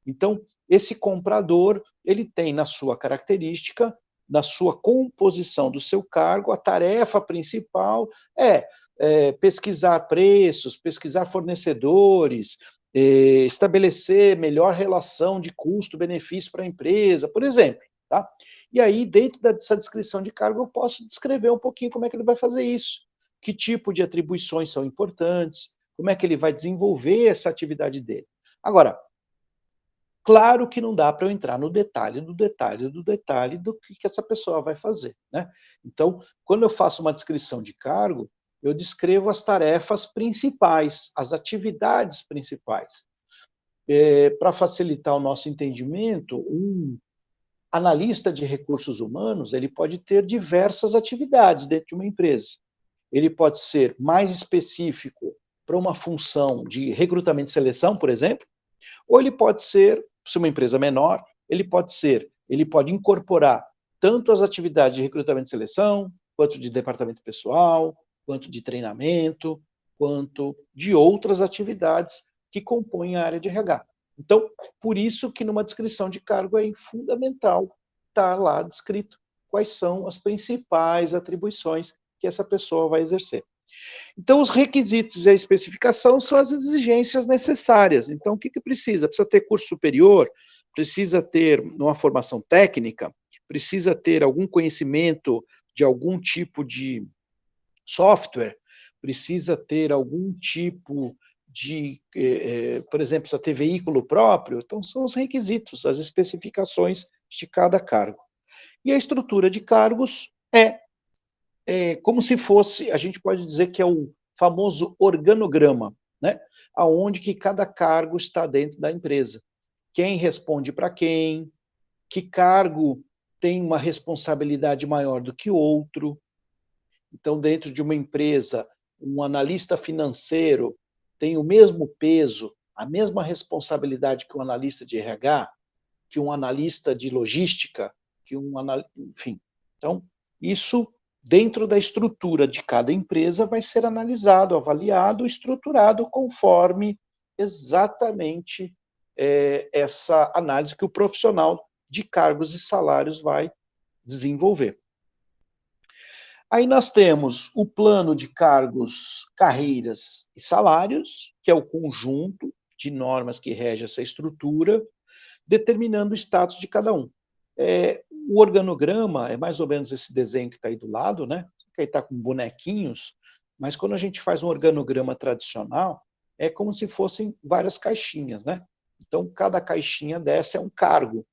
Speaker 1: Então, esse comprador, ele tem na sua característica, na sua composição do seu cargo, a tarefa principal é pesquisar preços, pesquisar fornecedores, estabelecer melhor relação de custo-benefício para a empresa, por exemplo. Tá? E aí, dentro dessa descrição de cargo, eu posso descrever um pouquinho como é que ele vai fazer isso, que tipo de atribuições são importantes, como é que ele vai desenvolver essa atividade dele. Agora, claro que não dá para eu entrar no detalhe do detalhe do detalhe do que essa pessoa vai fazer, né? Então, quando eu faço uma descrição de cargo, eu descrevo as tarefas principais, as atividades principais. Para facilitar o nosso entendimento, um analista de recursos humanos, ele pode ter diversas atividades dentro de uma empresa. Ele pode ser mais específico para uma função de recrutamento e seleção, por exemplo, ou ele pode ser, se uma empresa menor, ele pode incorporar tanto as atividades de recrutamento e seleção, quanto de departamento pessoal, quanto de treinamento, quanto de outras atividades que compõem a área de RH. Então, por isso que numa descrição de cargo é fundamental estar lá descrito quais são as principais atribuições que essa pessoa vai exercer. Então, os requisitos e a especificação são as exigências necessárias. Então, o que precisa? Precisa ter curso superior, precisa ter uma formação técnica, precisa ter algum conhecimento de algum tipo de software, precisa ter algum tipo de, por exemplo, precisa ter veículo próprio. Então, são os requisitos, as especificações de cada cargo. E a estrutura de cargos é como se fosse, a gente pode dizer que é o famoso organograma, né? Aonde que cada cargo está dentro da empresa. Quem responde para quem, que cargo tem uma responsabilidade maior do que outro. Então, dentro de uma empresa, um analista financeiro tem o mesmo peso, a mesma responsabilidade que um analista de RH, que um analista de logística, que enfim. Então, isso dentro da estrutura de cada empresa vai ser analisado, avaliado, estruturado conforme exatamente essa análise que o profissional de cargos e salários vai desenvolver. Aí nós temos o plano de cargos, carreiras e salários, que é o conjunto de normas que rege essa estrutura, determinando o status de cada um. O organograma é mais ou menos esse desenho que está aí do lado, né? Que aí está com bonequinhos, mas quando a gente faz um organograma tradicional, é como se fossem várias caixinhas, né? Então, cada caixinha dessa é um cargo.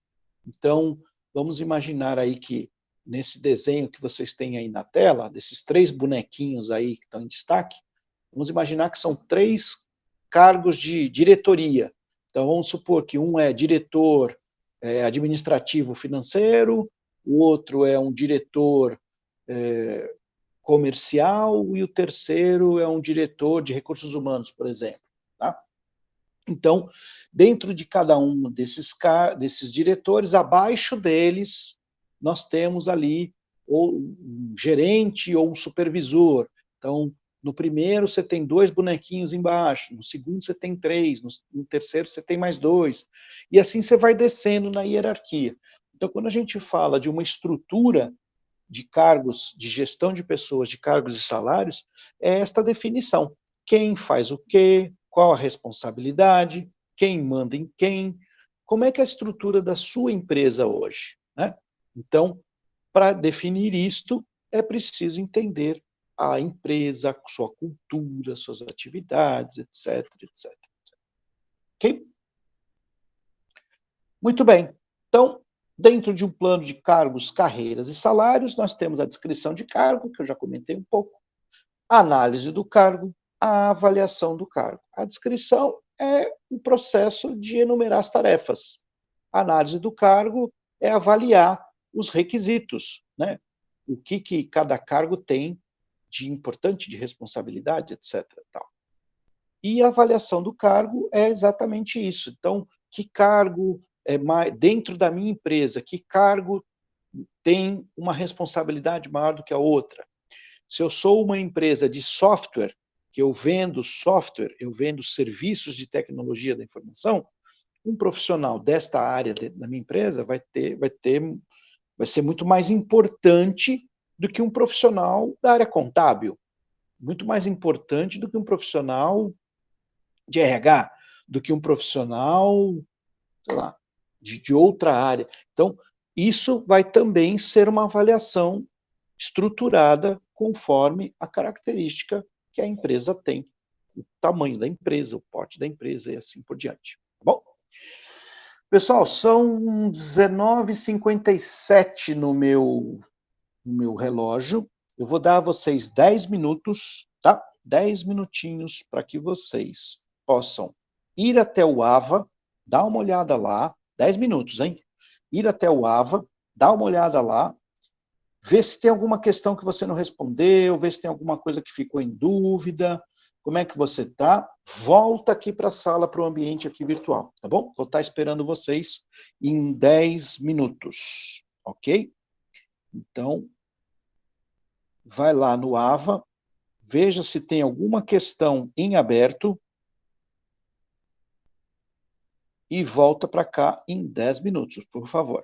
Speaker 1: Então, vamos imaginar aí que nesse desenho que vocês têm aí na tela, desses 3 bonequinhos aí que estão em destaque, vamos imaginar que são 3 cargos de diretoria. Então, vamos supor que um é diretor administrativo financeiro, o outro é um diretor comercial e o terceiro é um diretor de recursos humanos, por exemplo. Tá? Então, dentro de cada um desses diretores, abaixo deles, nós temos ali ou um gerente ou um supervisor. Então, no primeiro você tem 2 bonequinhos embaixo, no segundo você tem 3, no terceiro você tem mais 2. E assim você vai descendo na hierarquia. Então, quando a gente fala de uma estrutura de cargos, de gestão de pessoas, de cargos e salários, é esta definição. Quem faz o quê, qual a responsabilidade, quem manda em quem, como é que é a estrutura da sua empresa hoje, né? Então, para definir isto, é preciso entender a empresa, sua cultura, suas atividades, etc, etc. Ok? Muito bem. Então, dentro de um plano de cargos, carreiras e salários, nós temos a descrição de cargo, que eu já comentei um pouco, a análise do cargo, a avaliação do cargo. A descrição é o processo de enumerar as tarefas. A análise do cargo é avaliar os requisitos, né? O que cada cargo tem de importante, de responsabilidade, etc. Tal. E a avaliação do cargo é exatamente isso. Então, que cargo dentro da minha empresa, que cargo tem uma responsabilidade maior do que a outra? Se eu sou uma empresa de software, que eu vendo software, eu vendo serviços de tecnologia da informação, um profissional desta área da minha empresa vai ser muito mais importante do que um profissional da área contábil, muito mais importante do que um profissional de RH, do que um profissional, sei lá, de outra área. Então, isso vai também ser uma avaliação estruturada conforme a característica que a empresa tem, o tamanho da empresa, o porte da empresa e assim por diante. Tá bom? Pessoal, são 19h57 no meu relógio. Eu vou dar a vocês 10 minutos, tá? 10 minutinhos para que vocês possam ir até o AVA, dar uma olhada lá, 10 minutos, hein? Ir até o AVA, dar uma olhada lá, ver se tem alguma questão que você não respondeu, ver se tem alguma coisa que ficou em dúvida, como é que você está, volta aqui para a sala, para o ambiente aqui virtual, tá bom? Vou estar esperando vocês em 10 minutos, ok? Então, vai lá no AVA, veja se tem alguma questão em aberto e volta para cá em 10 minutos, por favor.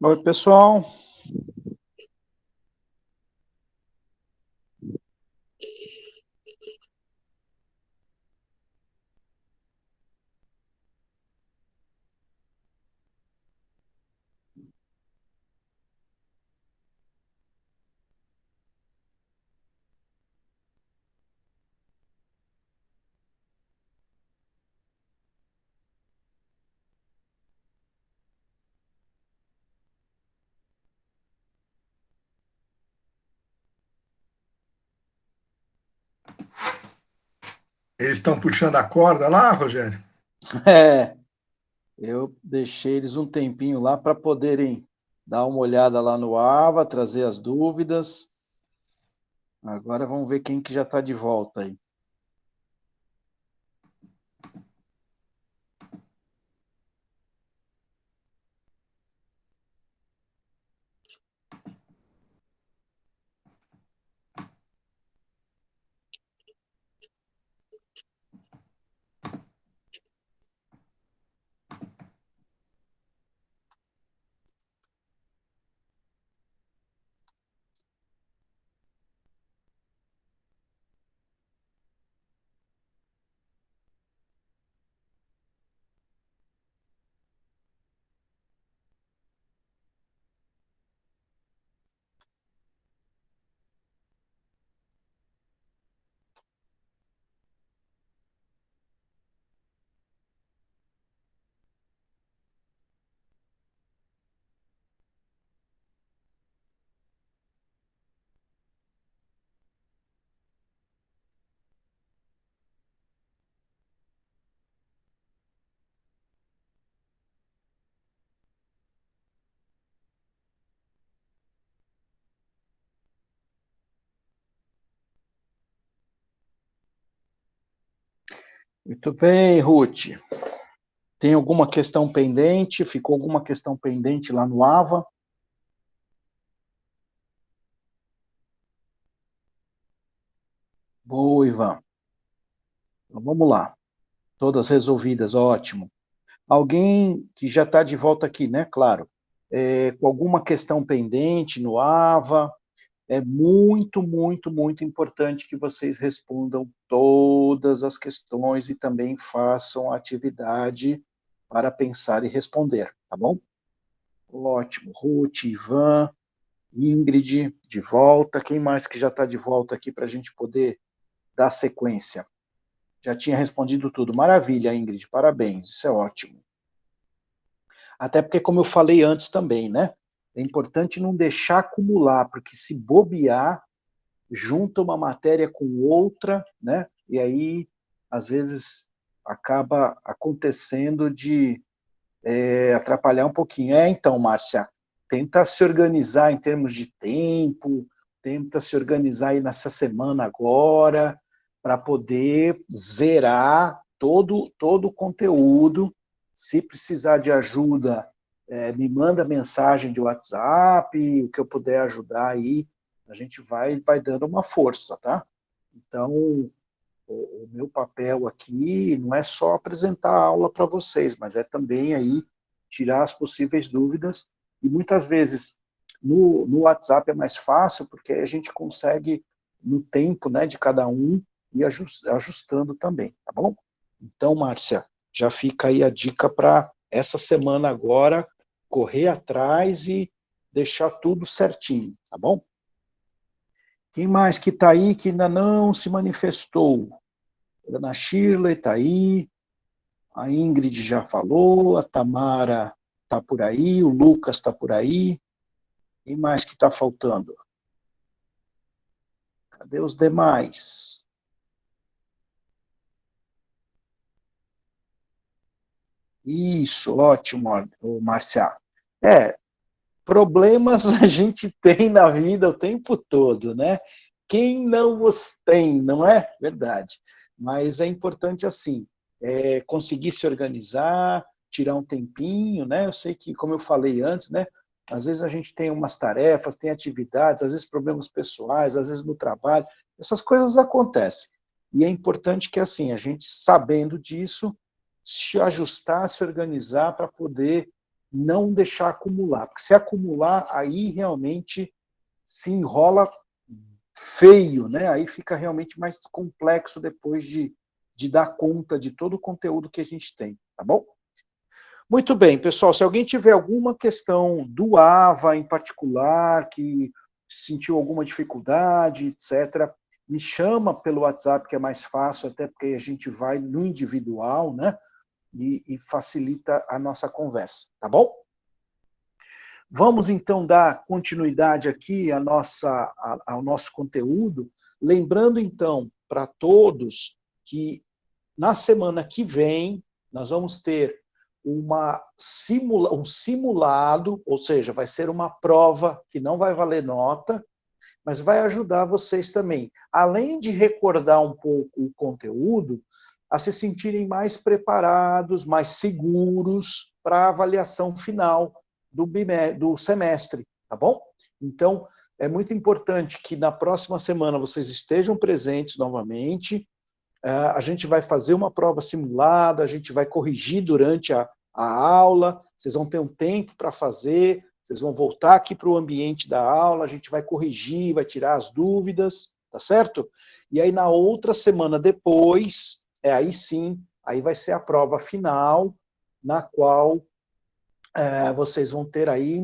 Speaker 1: Oi, pessoal.
Speaker 2: Eles estão puxando a corda lá, Rogério?
Speaker 1: É, eu deixei eles um tempinho lá para poderem dar uma olhada lá no AVA, trazer as dúvidas. Agora vamos ver quem que já está de volta aí. Muito bem, Ruth. Tem alguma questão pendente? Ficou alguma questão pendente lá no AVA? Boa, Ivan. Então, vamos lá. Todas resolvidas, ótimo. Alguém que já está de volta aqui, né? Claro. Com alguma questão pendente no AVA, é muito, muito, muito importante que vocês respondam todas as questões e também façam a atividade para pensar e responder, tá bom? Ótimo. Ruth, Ivan, Ingrid, de volta. Quem mais que já está de volta aqui para a gente poder dar sequência? Já tinha respondido tudo. Maravilha, Ingrid, parabéns, isso é ótimo. Até porque, como eu falei antes também, né? É importante não deixar acumular, porque se bobear, junta uma matéria com outra, né? E aí, às vezes, acaba acontecendo de atrapalhar um pouquinho. Então, Márcia, tenta se organizar em termos de tempo, tenta se organizar aí nessa semana agora, para poder zerar todo o conteúdo. Se precisar de ajuda, me manda mensagem de WhatsApp, o que eu puder ajudar aí, a gente vai dando uma força, tá? Então, o meu papel aqui não é só apresentar a aula para vocês, mas é também aí tirar as possíveis dúvidas. E muitas vezes no WhatsApp é mais fácil, porque a gente consegue, no tempo, né, de cada um, ir ajustando também, tá bom? Então, Márcia, já fica aí a dica para essa semana agora, correr atrás e deixar tudo certinho, tá bom? Quem mais que está aí que ainda não se manifestou? A Ana Shirley está aí, a Ingrid já falou, a Tamara está por aí, o Lucas está por aí. Quem mais que está faltando? Cadê os demais? Isso, ótimo, Marcia. Problemas a gente tem na vida o tempo todo, né? Quem não os tem, não é? Verdade. Mas é importante, assim, conseguir se organizar, tirar um tempinho, né? Eu sei que, como eu falei antes, né? Às vezes a gente tem umas tarefas, tem atividades, às vezes problemas pessoais, às vezes no trabalho, essas coisas acontecem. E é importante que, assim, a gente, sabendo disso, se ajustar, se organizar para poder não deixar acumular, porque se acumular, aí realmente se enrola feio, né? Aí fica realmente mais complexo depois de dar conta de todo o conteúdo que a gente tem, tá bom? Muito bem, pessoal, se alguém tiver alguma questão do AVA em particular, que sentiu alguma dificuldade, etc., me chama pelo WhatsApp, que é mais fácil, até porque a gente vai no individual, né? E facilita a nossa conversa, tá bom? Vamos, então, dar continuidade aqui ao nosso conteúdo, lembrando, então, para todos que na semana que vem nós vamos ter um simulado, ou seja, vai ser uma prova que não vai valer nota, mas vai ajudar vocês também, além de recordar um pouco o conteúdo, a se sentirem mais preparados, mais seguros para a avaliação final do semestre, tá bom? Então, é muito importante que na próxima semana vocês estejam presentes novamente, a gente vai fazer uma prova simulada, a gente vai corrigir durante a aula, vocês vão ter um tempo para fazer, vocês vão voltar aqui para o ambiente da aula, a gente vai corrigir, vai tirar as dúvidas, tá certo? E aí na outra semana depois, aí sim, aí vai ser a prova final, na qual vocês vão ter aí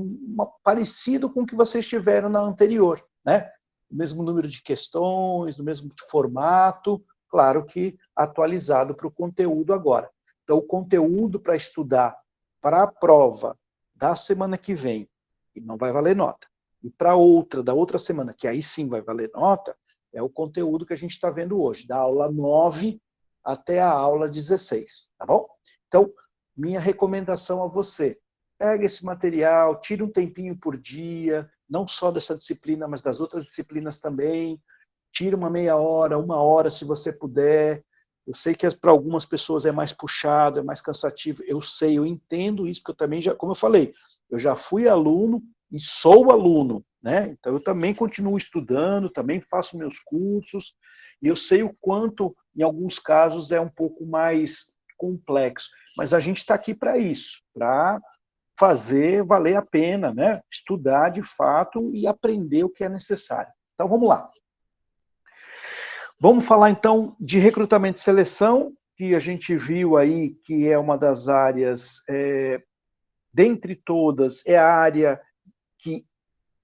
Speaker 1: parecido com o que vocês tiveram na anterior, né? O mesmo número de questões, no mesmo formato, claro que atualizado para o conteúdo agora. Então, o conteúdo para estudar para a prova da semana que vem, que não vai valer nota, e para outra, da outra semana, que aí sim vai valer nota, é o conteúdo que a gente está vendo hoje, da aula 9 até a aula 16, tá bom? Então, minha recomendação a você, pega esse material, tira um tempinho por dia, não só dessa disciplina, mas das outras disciplinas também, tira uma meia hora, uma hora, se você puder. Eu sei que para algumas pessoas é mais puxado, é mais cansativo, eu sei, eu entendo isso, porque eu também já, como eu falei, eu já fui aluno e sou aluno, né? Então eu também continuo estudando, também faço meus cursos, e eu sei o quanto, em alguns casos, é um pouco mais complexo. Mas a gente está aqui para isso, para fazer valer a pena, né? Estudar de fato e aprender o que é necessário. Então vamos lá. Vamos falar então de recrutamento e seleção, que a gente viu aí que é uma das áreas, dentre todas, é a área que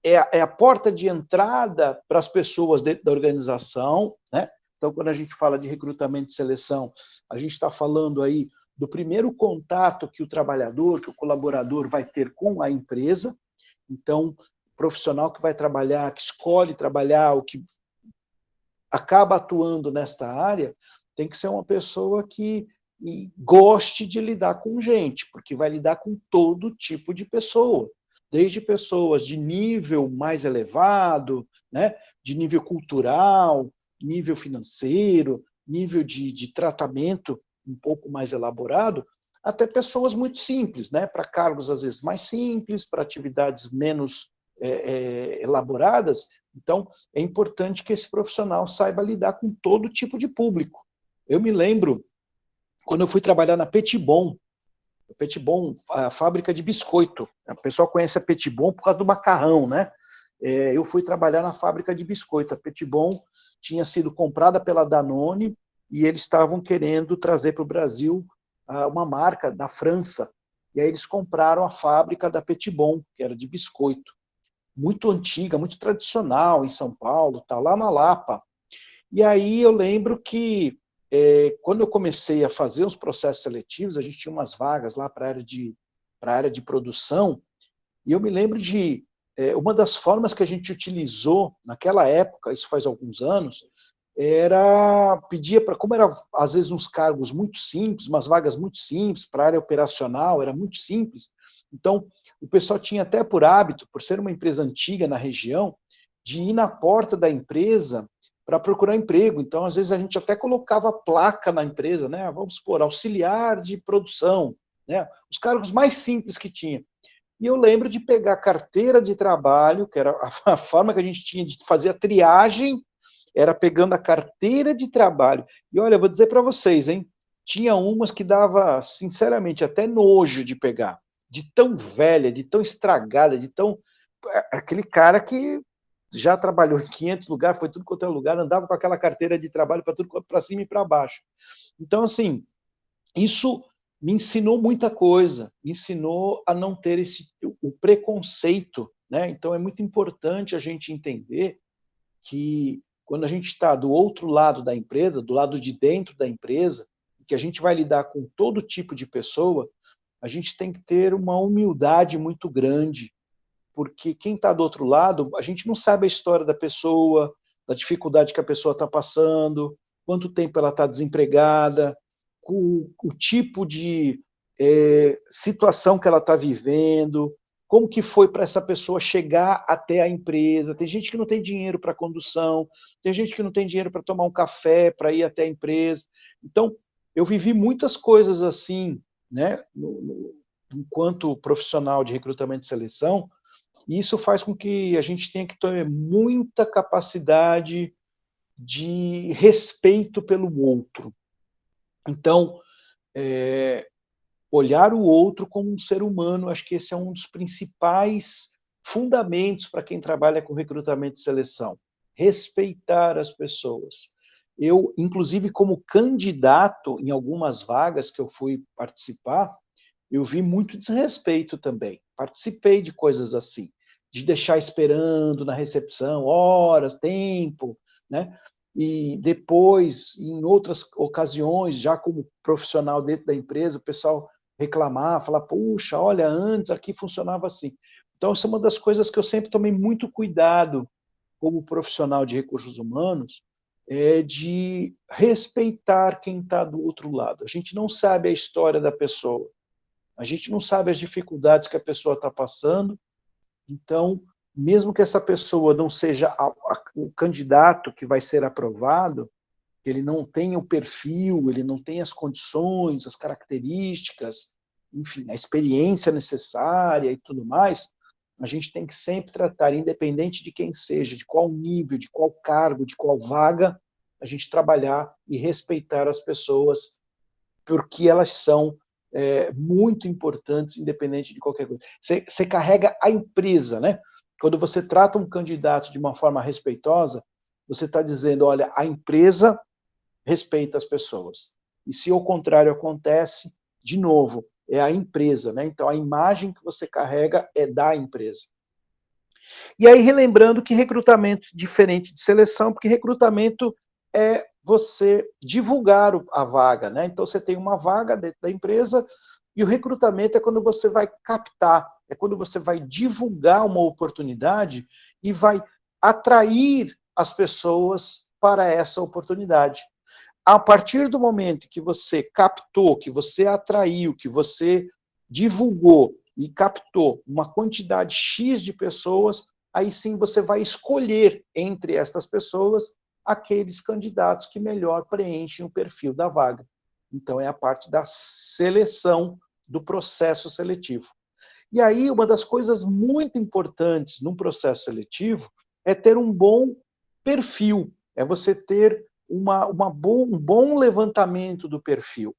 Speaker 1: é a porta de entrada para as pessoas dentro da organização, né? Então, quando a gente fala de recrutamento e seleção, a gente está falando aí do primeiro contato que o trabalhador, que o colaborador vai ter com a empresa. Então, o profissional que vai trabalhar, que escolhe trabalhar, o que acaba atuando nesta área, tem que ser uma pessoa que goste de lidar com gente, porque vai lidar com todo tipo de pessoa, desde pessoas de nível mais elevado, né, de nível cultural, nível financeiro, nível de tratamento um pouco mais elaborado, até pessoas muito simples, né, para cargos às vezes mais simples, para atividades menos elaboradas. Então, é importante que esse profissional saiba lidar com todo tipo de público. Eu me lembro, quando eu fui trabalhar na Petibon, a fábrica de biscoito. O pessoal conhece a Petibon por causa do macarrão, né? Eu fui trabalhar na fábrica de biscoito. A Petibon tinha sido comprada pela Danone e eles estavam querendo trazer para o Brasil uma marca da França. E aí eles compraram a fábrica da Petibon, que era de biscoito. Muito antiga, muito tradicional em São Paulo, tá lá na Lapa. E aí eu lembro que quando eu comecei a fazer os processos seletivos, a gente tinha umas vagas lá para a área de produção, e eu me lembro de uma das formas que a gente utilizou naquela época, isso faz alguns anos, era pedir para, como era às vezes uns cargos muito simples, umas vagas muito simples, para a área operacional, era muito simples, então o pessoal tinha até por hábito, por ser uma empresa antiga na região, de ir na porta da empresa para procurar emprego. Então, às vezes, a gente até colocava placa na empresa, né? Vamos supor, auxiliar de produção, né? Os cargos mais simples que tinha. E eu lembro de pegar a carteira de trabalho, que era a forma que a gente tinha de fazer a triagem, era pegando a carteira de trabalho. E olha, eu vou dizer para vocês, hein? Tinha umas que dava, sinceramente, até nojo de pegar. de tão velha, de tão estragada, de tão... Aquele cara que já trabalhou em 500 lugares, foi tudo quanto é lugar, andava com aquela carteira de trabalho para tudo, para cima e para baixo. Então, assim, isso me ensinou muita coisa, me ensinou a não ter o preconceito, né? Então, é muito importante a gente entender que quando a gente está do outro lado da empresa, do lado de dentro da empresa, que a gente vai lidar com todo tipo de pessoa, a gente tem que ter uma humildade muito grande, porque quem está do outro lado, a gente não sabe a história da pessoa, da dificuldade que a pessoa está passando, quanto tempo ela está desempregada, o tipo de situação que ela está vivendo, como que foi para essa pessoa chegar até a empresa. Tem gente que não tem dinheiro para condução, tem gente que não tem dinheiro para tomar um café, para ir até a empresa. Então, eu vivi muitas coisas assim, né, enquanto profissional de recrutamento e seleção, e isso faz com que a gente tenha que ter muita capacidade de respeito pelo outro. Então, olhar o outro como um ser humano, acho que esse é um dos principais fundamentos para quem trabalha com recrutamento e seleção. Respeitar as pessoas. Eu, inclusive, como candidato em algumas vagas que eu fui participar, eu vi muito desrespeito também. Participei de coisas assim, de deixar esperando na recepção horas, tempo, né? E depois, em outras ocasiões, já como profissional dentro da empresa, o pessoal reclamar, falar, puxa, olha, antes aqui funcionava assim. Então, essa é uma das coisas que eu sempre tomei muito cuidado como profissional de recursos humanos, é de respeitar quem está do outro lado. A gente não sabe a história da pessoa, a gente não sabe as dificuldades que a pessoa está passando, então, mesmo que essa pessoa não seja o candidato que vai ser aprovado, ele não tenha o perfil, ele não tenha as condições, as características, enfim, a experiência necessária e tudo mais, a gente tem que sempre tratar, independente de quem seja, de qual nível, de qual cargo, de qual vaga, a gente trabalhar e respeitar as pessoas, porque elas são muito importantes, independente de qualquer coisa. Você carrega a empresa, né? Quando você trata um candidato de uma forma respeitosa, você está dizendo, olha, a empresa respeita as pessoas. E se o contrário acontece, de novo, é a empresa, né? Então a imagem que você carrega é da empresa. E aí, relembrando que recrutamento é diferente de seleção, porque recrutamento é você divulgar a vaga, né? Então você tem uma vaga dentro da empresa e o recrutamento é quando você vai captar, é quando você vai divulgar uma oportunidade e vai atrair as pessoas para essa oportunidade. A partir do momento que você captou, que você atraiu, que você divulgou e captou uma quantidade X de pessoas, aí sim você vai escolher entre estas pessoas aqueles candidatos que melhor preenchem o perfil da vaga. Então é a parte da seleção do processo seletivo. E aí uma das coisas muito importantes num processo seletivo é ter um bom perfil, é você ter um bom levantamento do perfil.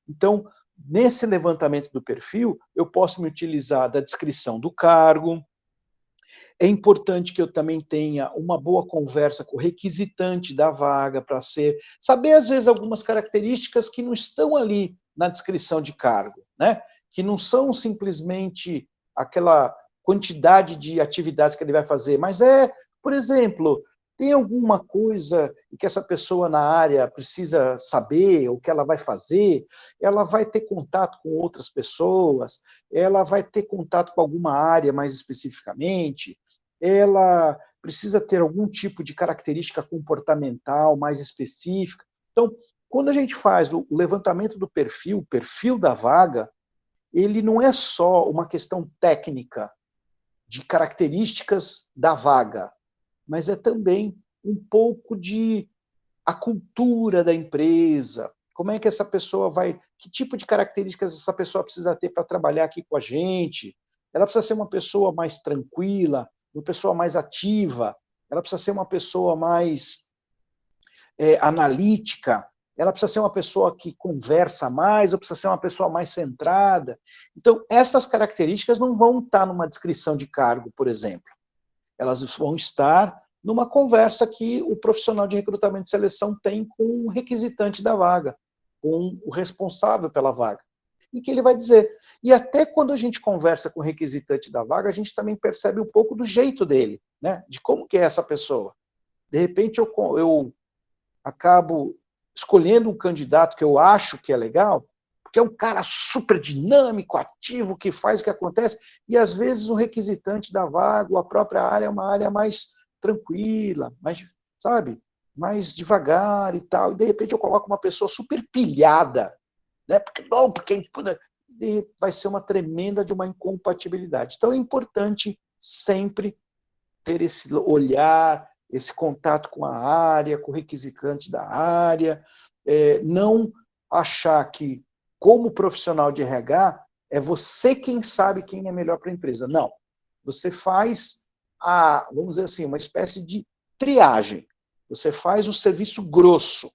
Speaker 1: Então, nesse levantamento do perfil, eu posso me utilizar da descrição do cargo. É importante que eu também tenha uma boa conversa com o requisitante da vaga para saber às vezes algumas características que não estão ali na descrição de cargo, né? Que não são simplesmente aquela quantidade de atividades que ele vai fazer, mas por exemplo, tem alguma coisa que essa pessoa na área precisa saber, o que ela vai fazer, ela vai ter contato com outras pessoas, ela vai ter contato com alguma área mais especificamente, ela precisa ter algum tipo de característica comportamental mais específica. Então, quando a gente faz o levantamento do perfil, o perfil da vaga, ele não é só uma questão técnica de características da vaga, mas é também um pouco de a cultura da empresa, como é que essa pessoa vai, que tipo de características essa pessoa precisa ter para trabalhar aqui com a gente. Ela precisa ser uma pessoa mais tranquila, uma pessoa mais ativa, ela precisa ser uma pessoa mais analítica, ela precisa ser uma pessoa que conversa mais, ou precisa ser uma pessoa mais centrada. Então, estas características não vão estar numa descrição de cargo, por exemplo. Elas vão estar numa conversa que o profissional de recrutamento e seleção tem com o requisitante da vaga, com o responsável pela vaga. E que ele vai dizer. E até quando a gente conversa com o requisitante da vaga, a gente também percebe um pouco do jeito dele, né? De como que é essa pessoa. De repente eu acabo escolhendo um candidato que eu acho que é legal, porque é um cara super dinâmico, ativo, que faz o que acontece, e às vezes o requisitante da vaga, ou a própria área, é uma área mais tranquila, mais, sabe, mais devagar e tal, e de repente eu coloco uma pessoa super pilhada, né? Porque não, porque vai ser uma tremenda de uma incompatibilidade. Então é importante sempre ter esse olhar, esse contato com a área, com o requisitante da área, não achar que, como profissional de RH, é você quem sabe quem é melhor para a empresa. Não. Você faz, vamos dizer assim, uma espécie de triagem. Você faz o serviço grosso,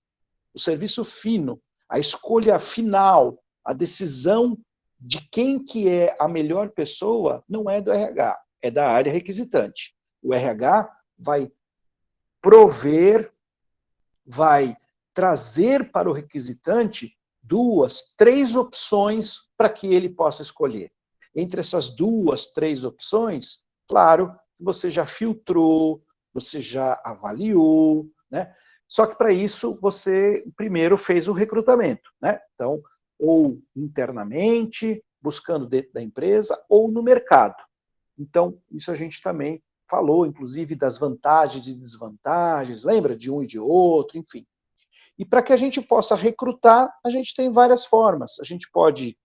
Speaker 1: o serviço fino, a escolha final, a decisão de quem que é a melhor pessoa não é do RH, é da área requisitante. O RH vai prover, vai trazer para o requisitante 2, 3 opções para que ele possa escolher. Entre essas 2, 3 opções, claro, você já filtrou, você já avaliou, né? Só que para isso você primeiro fez o recrutamento, né? Então, ou internamente, buscando dentro da empresa, ou no mercado. Então, isso a gente também falou, inclusive, das vantagens e desvantagens, lembra? De um e de outro, enfim. E para que a gente possa recrutar, a gente tem várias formas. A gente pode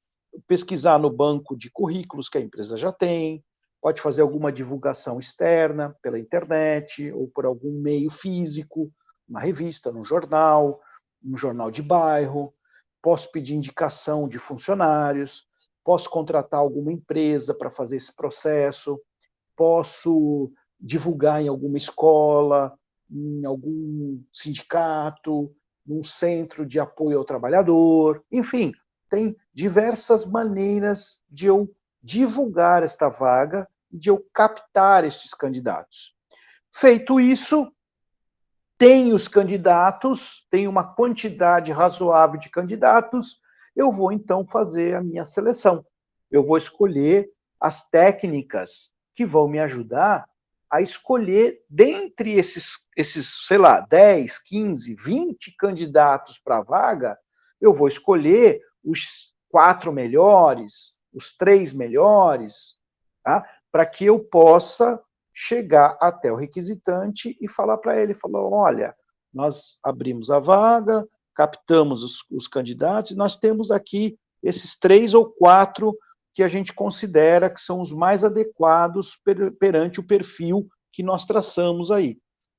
Speaker 1: pesquisar no banco de currículos que a empresa já tem, pode fazer alguma divulgação externa pela internet ou por algum meio físico, uma revista, um jornal de bairro, posso pedir indicação de funcionários, posso contratar alguma empresa para fazer esse processo, posso divulgar em alguma escola, em algum sindicato, num centro de apoio ao trabalhador, enfim, tem diversas maneiras de eu divulgar esta vaga, de eu captar estes candidatos. Feito isso, tem os candidatos, tem uma quantidade razoável de candidatos, eu vou então fazer a minha seleção. Eu vou escolher as técnicas que vão me ajudar a escolher dentre esses, sei lá, 10, 15, 20 candidatos para a vaga, eu vou escolher os 4 melhores, os 3 melhores, tá? Para que eu possa chegar até o requisitante e falar para ele, olha, nós abrimos a vaga, captamos os candidatos, e nós temos aqui esses 3 ou 4 que a gente considera que são os mais adequados perante o perfil que nós traçamos aí.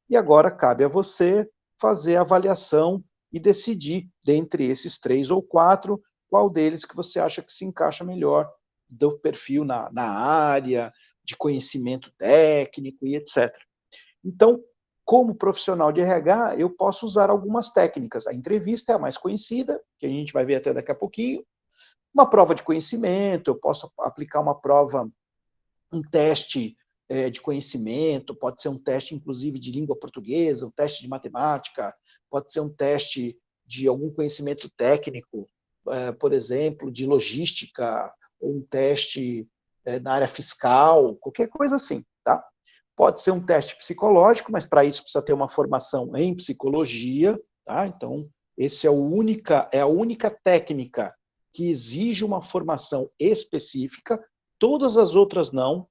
Speaker 1: E agora cabe a você fazer a avaliação e decidir, dentre esses 3 ou 4, qual deles que você acha que se encaixa melhor do perfil na área, de conhecimento técnico e etc. Então, como profissional de RH, eu posso usar algumas técnicas. A entrevista é a mais conhecida, que a gente vai ver até daqui a pouquinho. Uma prova de conhecimento, eu posso aplicar uma prova, um teste de conhecimento, pode ser um teste, inclusive, de língua portuguesa, um teste de matemática, pode ser um teste de algum conhecimento técnico, por exemplo, de logística, ou um teste na área fiscal, qualquer coisa assim, tá? Pode ser um teste psicológico, mas para isso precisa ter uma formação em psicologia, tá? Então, esse é a única técnica que exige uma formação específica, todas as outras não.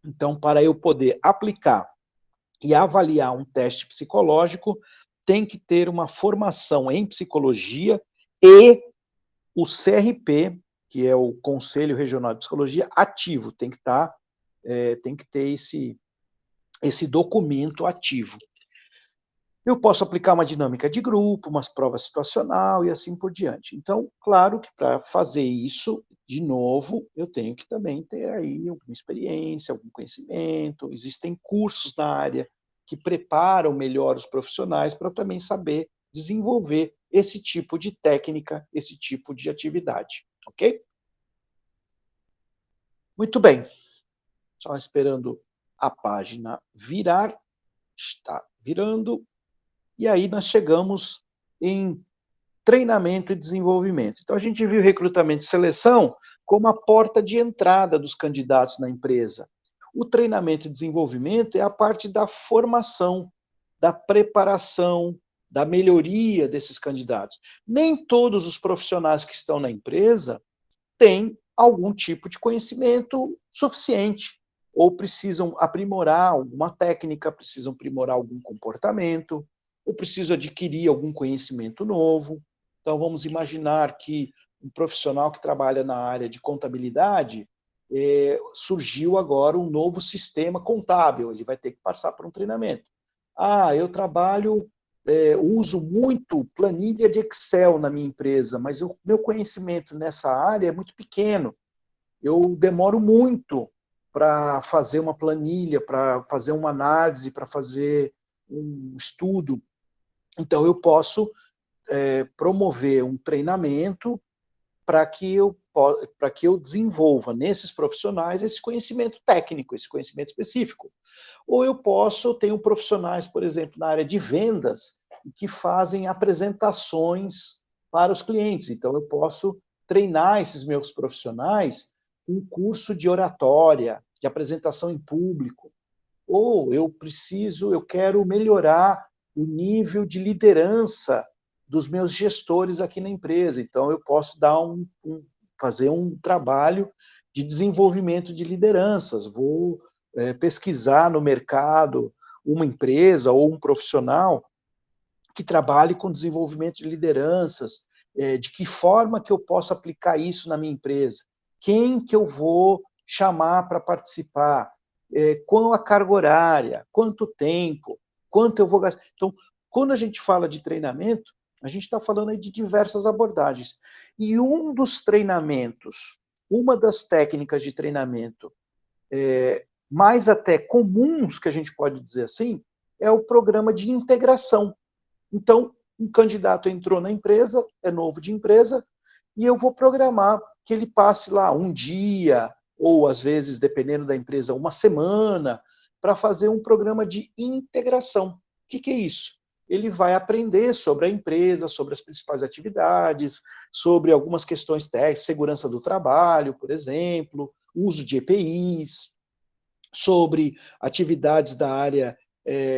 Speaker 1: Então, para eu poder aplicar e avaliar um teste psicológico, tem que ter uma formação em psicologia e o CRP, que é o Conselho Regional de Psicologia, ativo, tem que ter esse documento ativo. Eu posso aplicar uma dinâmica de grupo, umas provas situacional e assim por diante. Então, claro que para fazer isso, de novo, eu tenho que também ter aí alguma experiência, algum conhecimento, existem cursos na área, que preparam melhor os profissionais para também saber desenvolver esse tipo de técnica, esse tipo de atividade, ok? Muito bem. Só esperando a página virar. Está virando. E aí nós chegamos em treinamento e desenvolvimento. Então, a gente viu recrutamento e seleção como a porta de entrada dos candidatos na empresa. O treinamento e desenvolvimento é a parte da formação, da preparação, da melhoria desses candidatos. Nem todos os profissionais que estão na empresa têm algum tipo de conhecimento suficiente, ou precisam aprimorar alguma técnica, precisam aprimorar algum comportamento, ou precisam adquirir algum conhecimento novo. Então, vamos imaginar que um profissional que trabalha na área de contabilidade, surgiu agora um novo sistema contábil, ele vai ter que passar por um treinamento. Eu trabalho, uso muito planilha de Excel na minha empresa, mas o meu conhecimento nessa área é muito pequeno. Eu demoro muito para fazer uma planilha, para fazer uma análise, para fazer um estudo. Então, eu posso promover um treinamento para que eu desenvolva nesses profissionais esse conhecimento técnico, esse conhecimento específico. Ou eu tenho profissionais, por exemplo, na área de vendas, que fazem apresentações para os clientes. Então, eu posso treinar esses meus profissionais com um curso de oratória, de apresentação em público. Ou eu quero melhorar o nível de liderança dos meus gestores aqui na empresa. Então, eu posso fazer um trabalho de desenvolvimento de lideranças. Vou pesquisar no mercado uma empresa ou um profissional que trabalhe com desenvolvimento de lideranças, de que forma que eu posso aplicar isso na minha empresa, quem que eu vou chamar para participar, qual a carga horária, quanto tempo, quanto eu vou gastar. Então, quando a gente fala de treinamento, a gente está falando aí de diversas abordagens. E um dos treinamentos, uma das técnicas de treinamento mais até comuns, que a gente pode dizer assim, é o programa de integração. Então, um candidato entrou na empresa, é novo de empresa, e eu vou programar que ele passe lá um dia, ou às vezes, dependendo da empresa, uma semana, para fazer um programa de integração. O que é isso? Ele vai aprender sobre a empresa, sobre as principais atividades, sobre algumas questões técnicas, segurança do trabalho, por exemplo, uso de EPIs, sobre atividades da área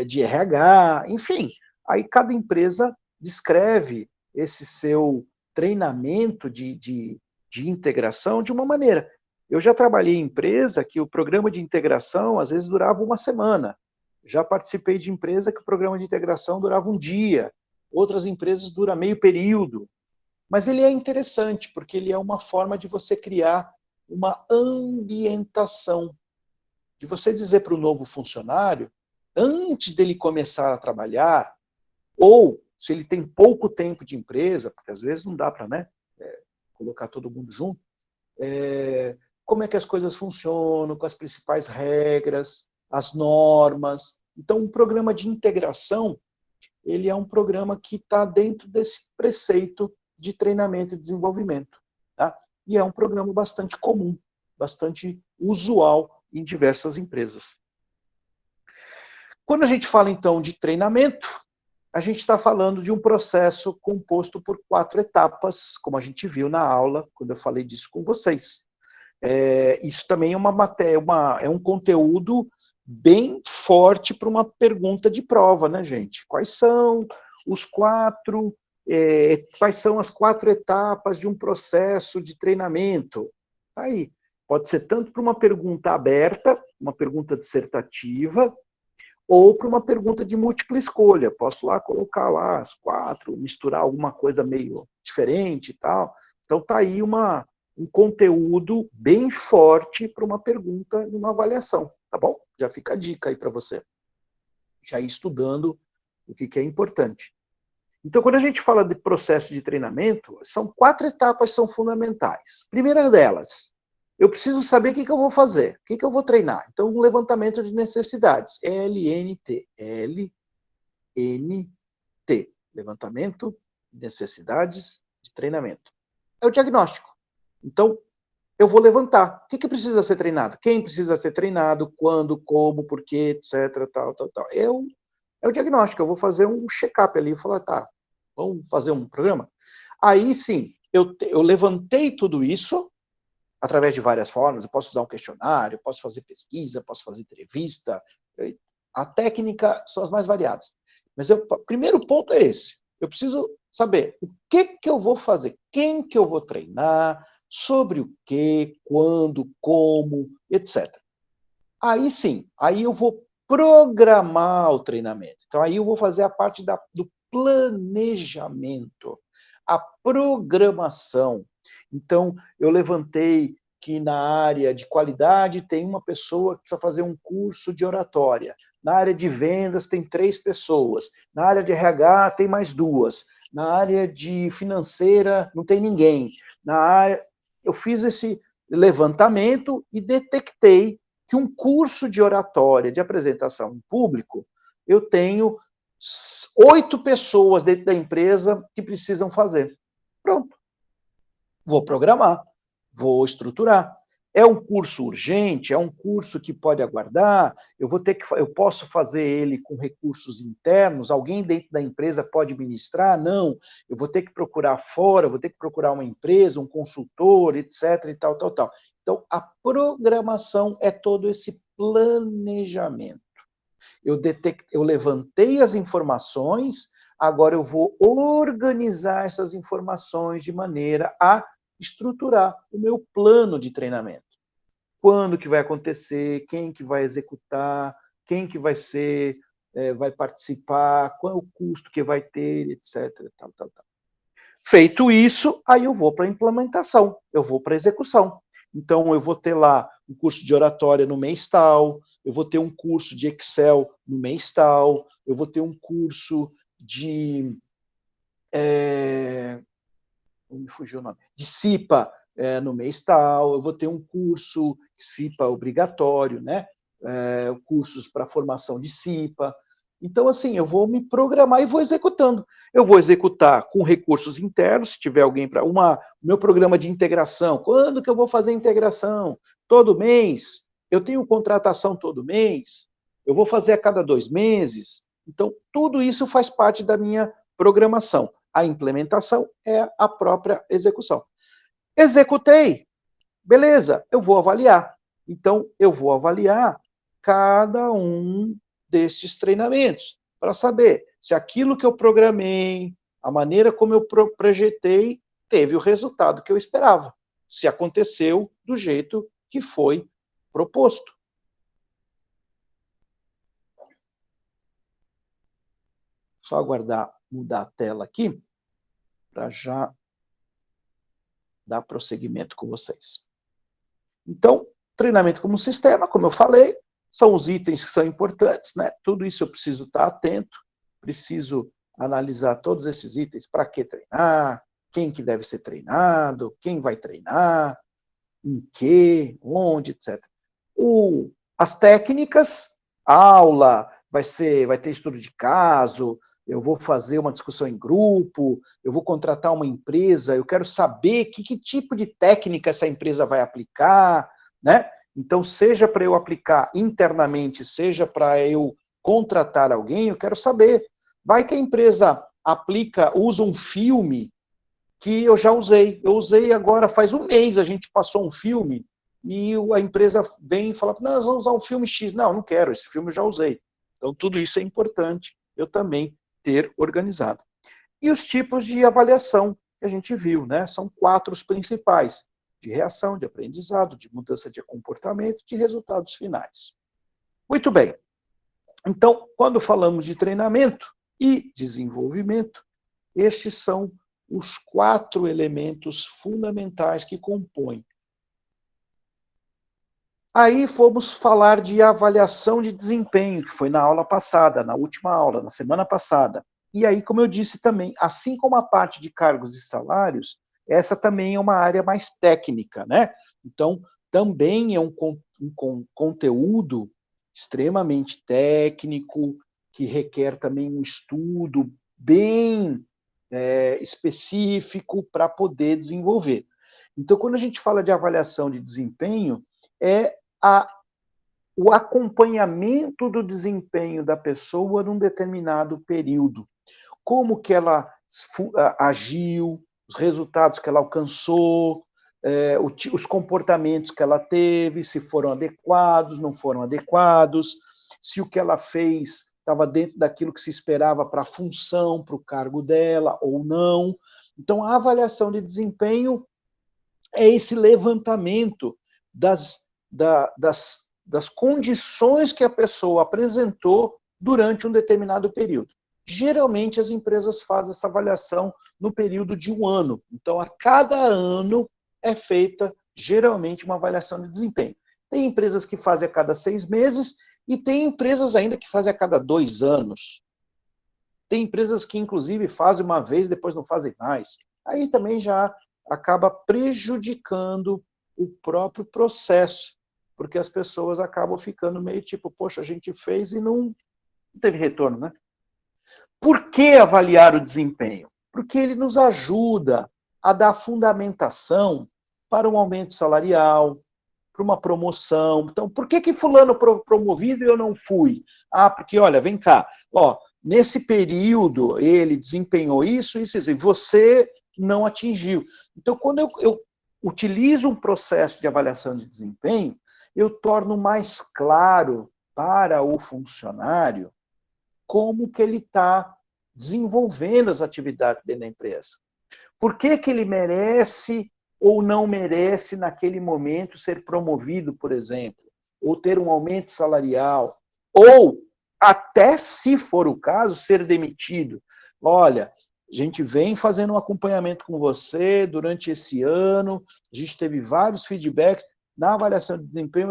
Speaker 1: de RH, enfim. Aí cada empresa descreve esse seu treinamento de integração de uma maneira. Eu já trabalhei em empresa que o programa de integração às vezes durava uma semana. Já participei de empresa que o programa de integração durava um dia. Outras empresas dura meio período. Mas ele é interessante, porque ele é uma forma de você criar uma ambientação, de você dizer para o novo funcionário, antes dele começar a trabalhar, ou se ele tem pouco tempo de empresa, porque às vezes não dá para colocar todo mundo junto, como é que as coisas funcionam, com as principais regras, as normas. Então, um programa de integração, ele é um programa que está dentro desse preceito de treinamento e desenvolvimento. Tá? E é um programa bastante comum, bastante usual em diversas empresas. Quando a gente fala, então, de treinamento, a gente está falando de um processo composto por 4 etapas, como a gente viu na aula, quando eu falei disso com vocês. Isso também é um conteúdo bem forte para uma pergunta de prova, né, gente? Quais são as 4 etapas de um processo de treinamento? Aí, pode ser tanto para uma pergunta aberta, uma pergunta dissertativa, ou para uma pergunta de múltipla escolha. Posso lá colocar lá as 4, misturar alguma coisa meio diferente e tal. Então tá aí um conteúdo bem forte para uma pergunta e uma avaliação, tá bom? Já fica a dica aí para você. Já ir estudando o que é importante. Então, quando a gente fala de processo de treinamento, são 4 etapas que são fundamentais. Primeira delas, eu preciso saber o que eu vou fazer, o que eu vou treinar. Então, um levantamento de necessidades, LNT, LNT, levantamento de necessidades de treinamento. É o diagnóstico. Então, eu vou levantar. O que precisa ser treinado? Quem precisa ser treinado, quando, como, por quê, etc, tal. É o diagnóstico, eu vou fazer um check-up ali, falar, tá, vamos fazer um programa? Aí, sim, eu levantei tudo isso, através de várias formas, eu posso usar um questionário, posso fazer pesquisa, posso fazer entrevista, a técnica são as mais variadas. Mas o primeiro ponto é esse, eu preciso saber o que eu vou fazer, quem que eu vou treinar, sobre o que, quando, como, etc. Aí sim, aí eu vou programar o treinamento. Então aí eu vou fazer a parte do planejamento, a programação. Então eu levantei que na área de qualidade tem uma pessoa que precisa fazer um curso de oratória. Na área de vendas tem 3 pessoas. Na área de RH tem mais 2. Na área de financeira não tem ninguém. Na área, eu fiz esse levantamento e detectei que um curso de oratória, de apresentação em público, eu tenho 8 pessoas dentro da empresa que precisam fazer. Pronto. Vou programar, vou estruturar. É um curso urgente, é um curso que pode aguardar, eu posso fazer ele com recursos internos, alguém dentro da empresa pode ministrar? Não, eu vou ter que procurar fora, vou ter que procurar uma empresa, um consultor, etc, e tal. Então, a programação é todo esse planejamento. Eu levantei as informações, agora eu vou organizar essas informações de maneira a estruturar o meu plano de treinamento. Quando que vai acontecer, quem que vai executar, quem que vai ser, vai participar, qual é o custo que vai ter, etc. Tal. Feito isso, aí eu vou para a implementação, eu vou para a execução. Então, eu vou ter lá um curso de oratória no mês tal, eu vou ter um curso de Excel no mês tal, eu vou ter um curso de... me fugiu o nome, de CIPA no mês tal, eu vou ter um curso CIPA obrigatório, né? Cursos para formação de CIPA. Então, assim, eu vou me programar e vou executando. Eu vou executar com recursos internos, se tiver alguém para... meu programa de integração, quando que eu vou fazer integração? Todo mês? Eu tenho contratação todo mês? Eu vou fazer a cada 2 meses? Então, tudo isso faz parte da minha programação. A implementação é a própria execução. Executei, beleza, eu vou avaliar. Então, eu vou avaliar cada um destes treinamentos, para saber se aquilo que eu programei, a maneira como eu projetei, teve o resultado que eu esperava, se aconteceu do jeito que foi proposto. Só aguardar mudar a tela aqui, para já dar prosseguimento com vocês. Então, treinamento como sistema, como eu falei, são os itens que são importantes, né? Tudo isso eu preciso estar atento, preciso analisar todos esses itens, para que treinar, quem que deve ser treinado, quem vai treinar, em que, onde, etc. As técnicas, a aula vai ter estudo de caso, eu vou fazer uma discussão em grupo, eu vou contratar uma empresa, eu quero saber que tipo de técnica essa empresa vai aplicar, né? Então, seja para eu aplicar internamente, seja para eu contratar alguém, eu quero saber. Vai que a empresa usa um filme que eu já usei. Eu usei agora, faz um mês, a gente passou um filme e a empresa vem e fala, não, nós vamos usar um filme X. Não quero, esse filme eu já usei. Então, tudo isso é importante eu também ter organizado. E os tipos de avaliação que a gente viu, né? São 4 os principais: de reação, de aprendizado, de mudança de comportamento, de resultados finais. Muito bem. Então, quando falamos de treinamento e desenvolvimento, estes são os 4 elementos fundamentais que compõem. Aí fomos falar de avaliação de desempenho, que foi na aula passada, na última aula, na semana passada. E aí, como eu disse também, assim como a parte de cargos e salários, essa também é uma área mais técnica, né? Então, também é um conteúdo extremamente técnico, que requer também um estudo bem específico para poder desenvolver. Então, quando a gente fala de avaliação de desempenho, é o acompanhamento do desempenho da pessoa num determinado período. Como que ela agiu, os resultados que ela alcançou, os comportamentos que ela teve, se foram adequados, não foram adequados, se o que ela fez estava dentro daquilo que se esperava para a função, para o cargo dela ou não. Então, a avaliação de desempenho é esse levantamento das condições que a pessoa apresentou durante um determinado período. Geralmente, as empresas fazem essa avaliação no período de um ano. Então, a cada ano é feita, geralmente, uma avaliação de desempenho. Tem empresas que fazem a cada 6 meses e tem empresas ainda que fazem a cada 2 anos. Tem empresas que, inclusive, fazem uma vez, depois não fazem mais. Aí também já acaba prejudicando o próprio processo, porque as pessoas acabam ficando meio tipo, poxa, a gente fez e não teve retorno, né? Por que avaliar o desempenho? Porque ele nos ajuda a dar fundamentação para um aumento salarial, para uma promoção. Então, por que fulano promovido e eu não fui? Ah, porque, olha, vem cá, nesse período ele desempenhou isso, e você não atingiu. Então, quando eu utilizo um processo de avaliação de desempenho, eu torno mais claro para o funcionário como que ele está desenvolvendo as atividades dentro da empresa. Por que ele merece ou não merece, naquele momento, ser promovido, por exemplo, ou ter um aumento salarial, ou, até se for o caso, ser demitido. Olha, a gente vem fazendo um acompanhamento com você durante esse ano, a gente teve vários feedbacks na avaliação de desempenho,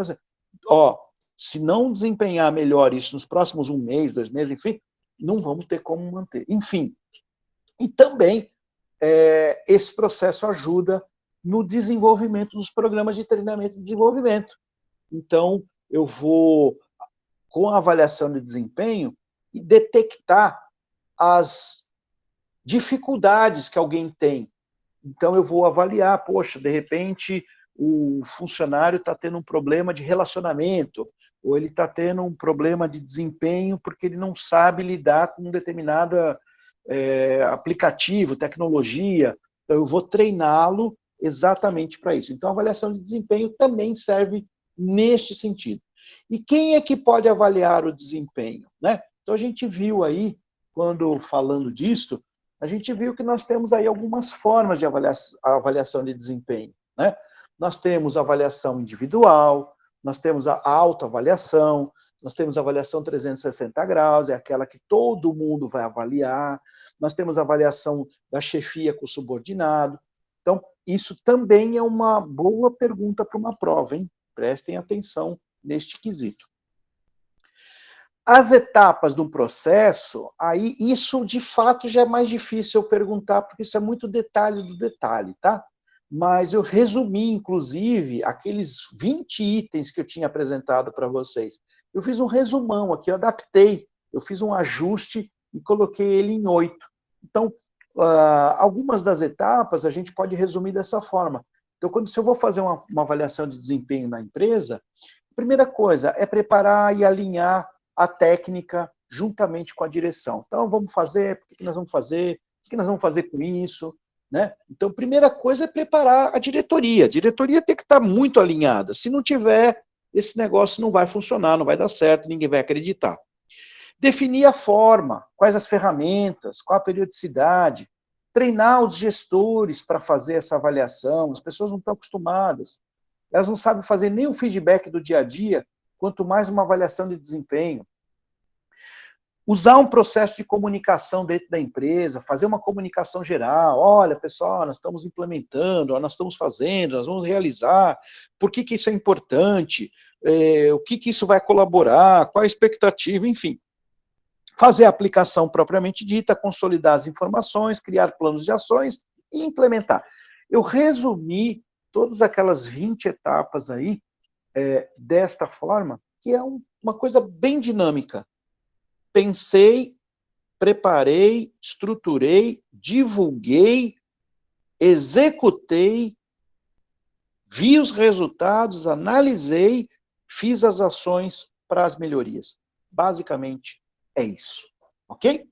Speaker 1: se não desempenhar melhor isso nos próximos 1 mês, 2 meses, enfim, não vamos ter como manter. Enfim, e também esse processo ajuda no desenvolvimento dos programas de treinamento e desenvolvimento. Então, eu vou, com a avaliação de desempenho, detectar as dificuldades que alguém tem. Então, eu vou avaliar, poxa, de repente, o funcionário está tendo um problema de relacionamento, ou ele está tendo um problema de desempenho porque ele não sabe lidar com um determinado aplicativo, tecnologia. Então, eu vou treiná-lo exatamente para isso. Então, a avaliação de desempenho também serve neste sentido. E quem é que pode avaliar o desempenho, né? Então, a gente viu aí, quando falando disso, a gente viu que nós temos aí algumas formas de avaliação de desempenho, né? Nós temos a avaliação individual, nós temos a autoavaliação, nós temos a avaliação 360 graus, é aquela que todo mundo vai avaliar, nós temos a avaliação da chefia com o subordinado. Então, isso também é uma boa pergunta para uma prova, hein? Prestem atenção neste quesito. As etapas do processo, aí isso de fato já é mais difícil eu perguntar, porque isso é muito detalhe do detalhe, tá? Mas eu resumi, inclusive, aqueles 20 itens que eu tinha apresentado para vocês. Eu fiz um resumão aqui, eu adaptei, eu fiz um ajuste e coloquei ele em 8. Então, algumas das etapas a gente pode resumir dessa forma. Então, se eu vou fazer uma avaliação de desempenho na empresa, a primeira coisa é preparar e alinhar a técnica juntamente com a direção. Então, vamos fazer, por que nós vamos fazer, o que nós vamos fazer com isso, né? Então, a primeira coisa é preparar a diretoria. A diretoria tem que estar muito alinhada. Se não tiver, esse negócio não vai funcionar, não vai dar certo, ninguém vai acreditar. Definir a forma, quais as ferramentas, qual a periodicidade, treinar os gestores para fazer essa avaliação, as pessoas não estão acostumadas, elas não sabem fazer nem o feedback do dia a dia, quanto mais uma avaliação de desempenho. Usar um processo de comunicação dentro da empresa, fazer uma comunicação geral, olha, pessoal, nós estamos implementando, nós estamos fazendo, nós vamos realizar, por que isso é importante, o que isso vai colaborar, qual a expectativa, enfim. Fazer a aplicação propriamente dita, consolidar as informações, criar planos de ações e implementar. Eu resumi todas aquelas 20 etapas aí, desta forma, que é uma coisa bem dinâmica. Pensei, preparei, estruturei, divulguei, executei, vi os resultados, analisei, fiz as ações para as melhorias. Basicamente, é isso. Ok?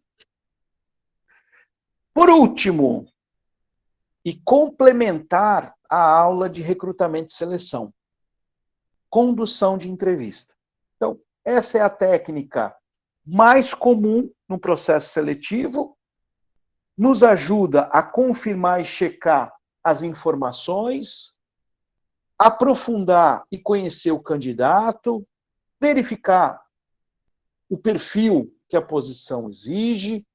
Speaker 1: Por último, e complementar a aula de recrutamento e seleção, condução de entrevista. Então, essa é a técnica mais comum no processo seletivo, nos ajuda a confirmar e checar as informações, aprofundar e conhecer o candidato, verificar o perfil que a posição exige,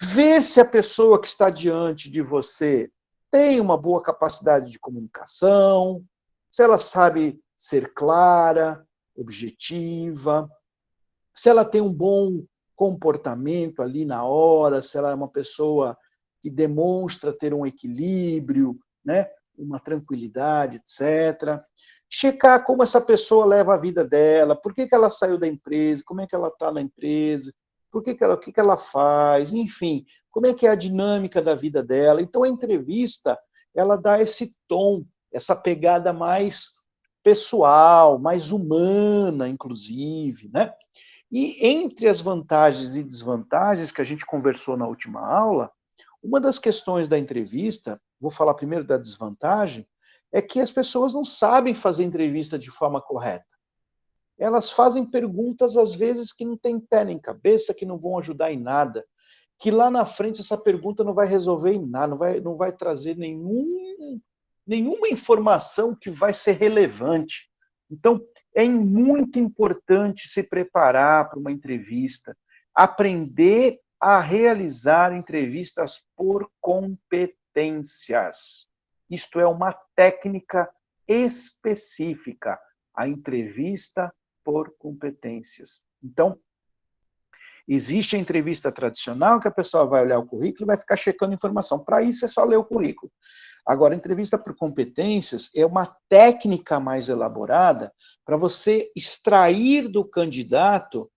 Speaker 1: ver se a pessoa que está diante de você tem uma boa capacidade de comunicação, se ela sabe ser clara, objetiva, se ela tem um bom comportamento ali na hora, se ela é uma pessoa que demonstra ter um equilíbrio, né, uma tranquilidade, etc. Checar como essa pessoa leva a vida dela, por que ela saiu da empresa, como é que ela está na empresa, o que ela faz, enfim, como é que é a dinâmica da vida dela. Então, a entrevista, ela dá esse tom, essa pegada mais pessoal, mais humana, inclusive, né? E entre as vantagens e desvantagens que a gente conversou na última aula, uma das questões da entrevista, vou falar primeiro da desvantagem, é que as pessoas não sabem fazer entrevista de forma correta. Elas fazem perguntas, às vezes, que não têm pé nem cabeça, que não vão ajudar em nada, que lá na frente essa pergunta não vai resolver em nada, não vai trazer nenhuma informação que vai ser relevante. Então, é muito importante se preparar para uma entrevista, aprender a realizar entrevistas por competências. Isto é uma técnica específica, a entrevista por competências. Então, existe a entrevista tradicional, que a pessoa vai olhar o currículo e vai ficar checando informação. Para isso, é só ler o currículo. Agora, a entrevista por competências é uma técnica mais elaborada para você extrair do candidato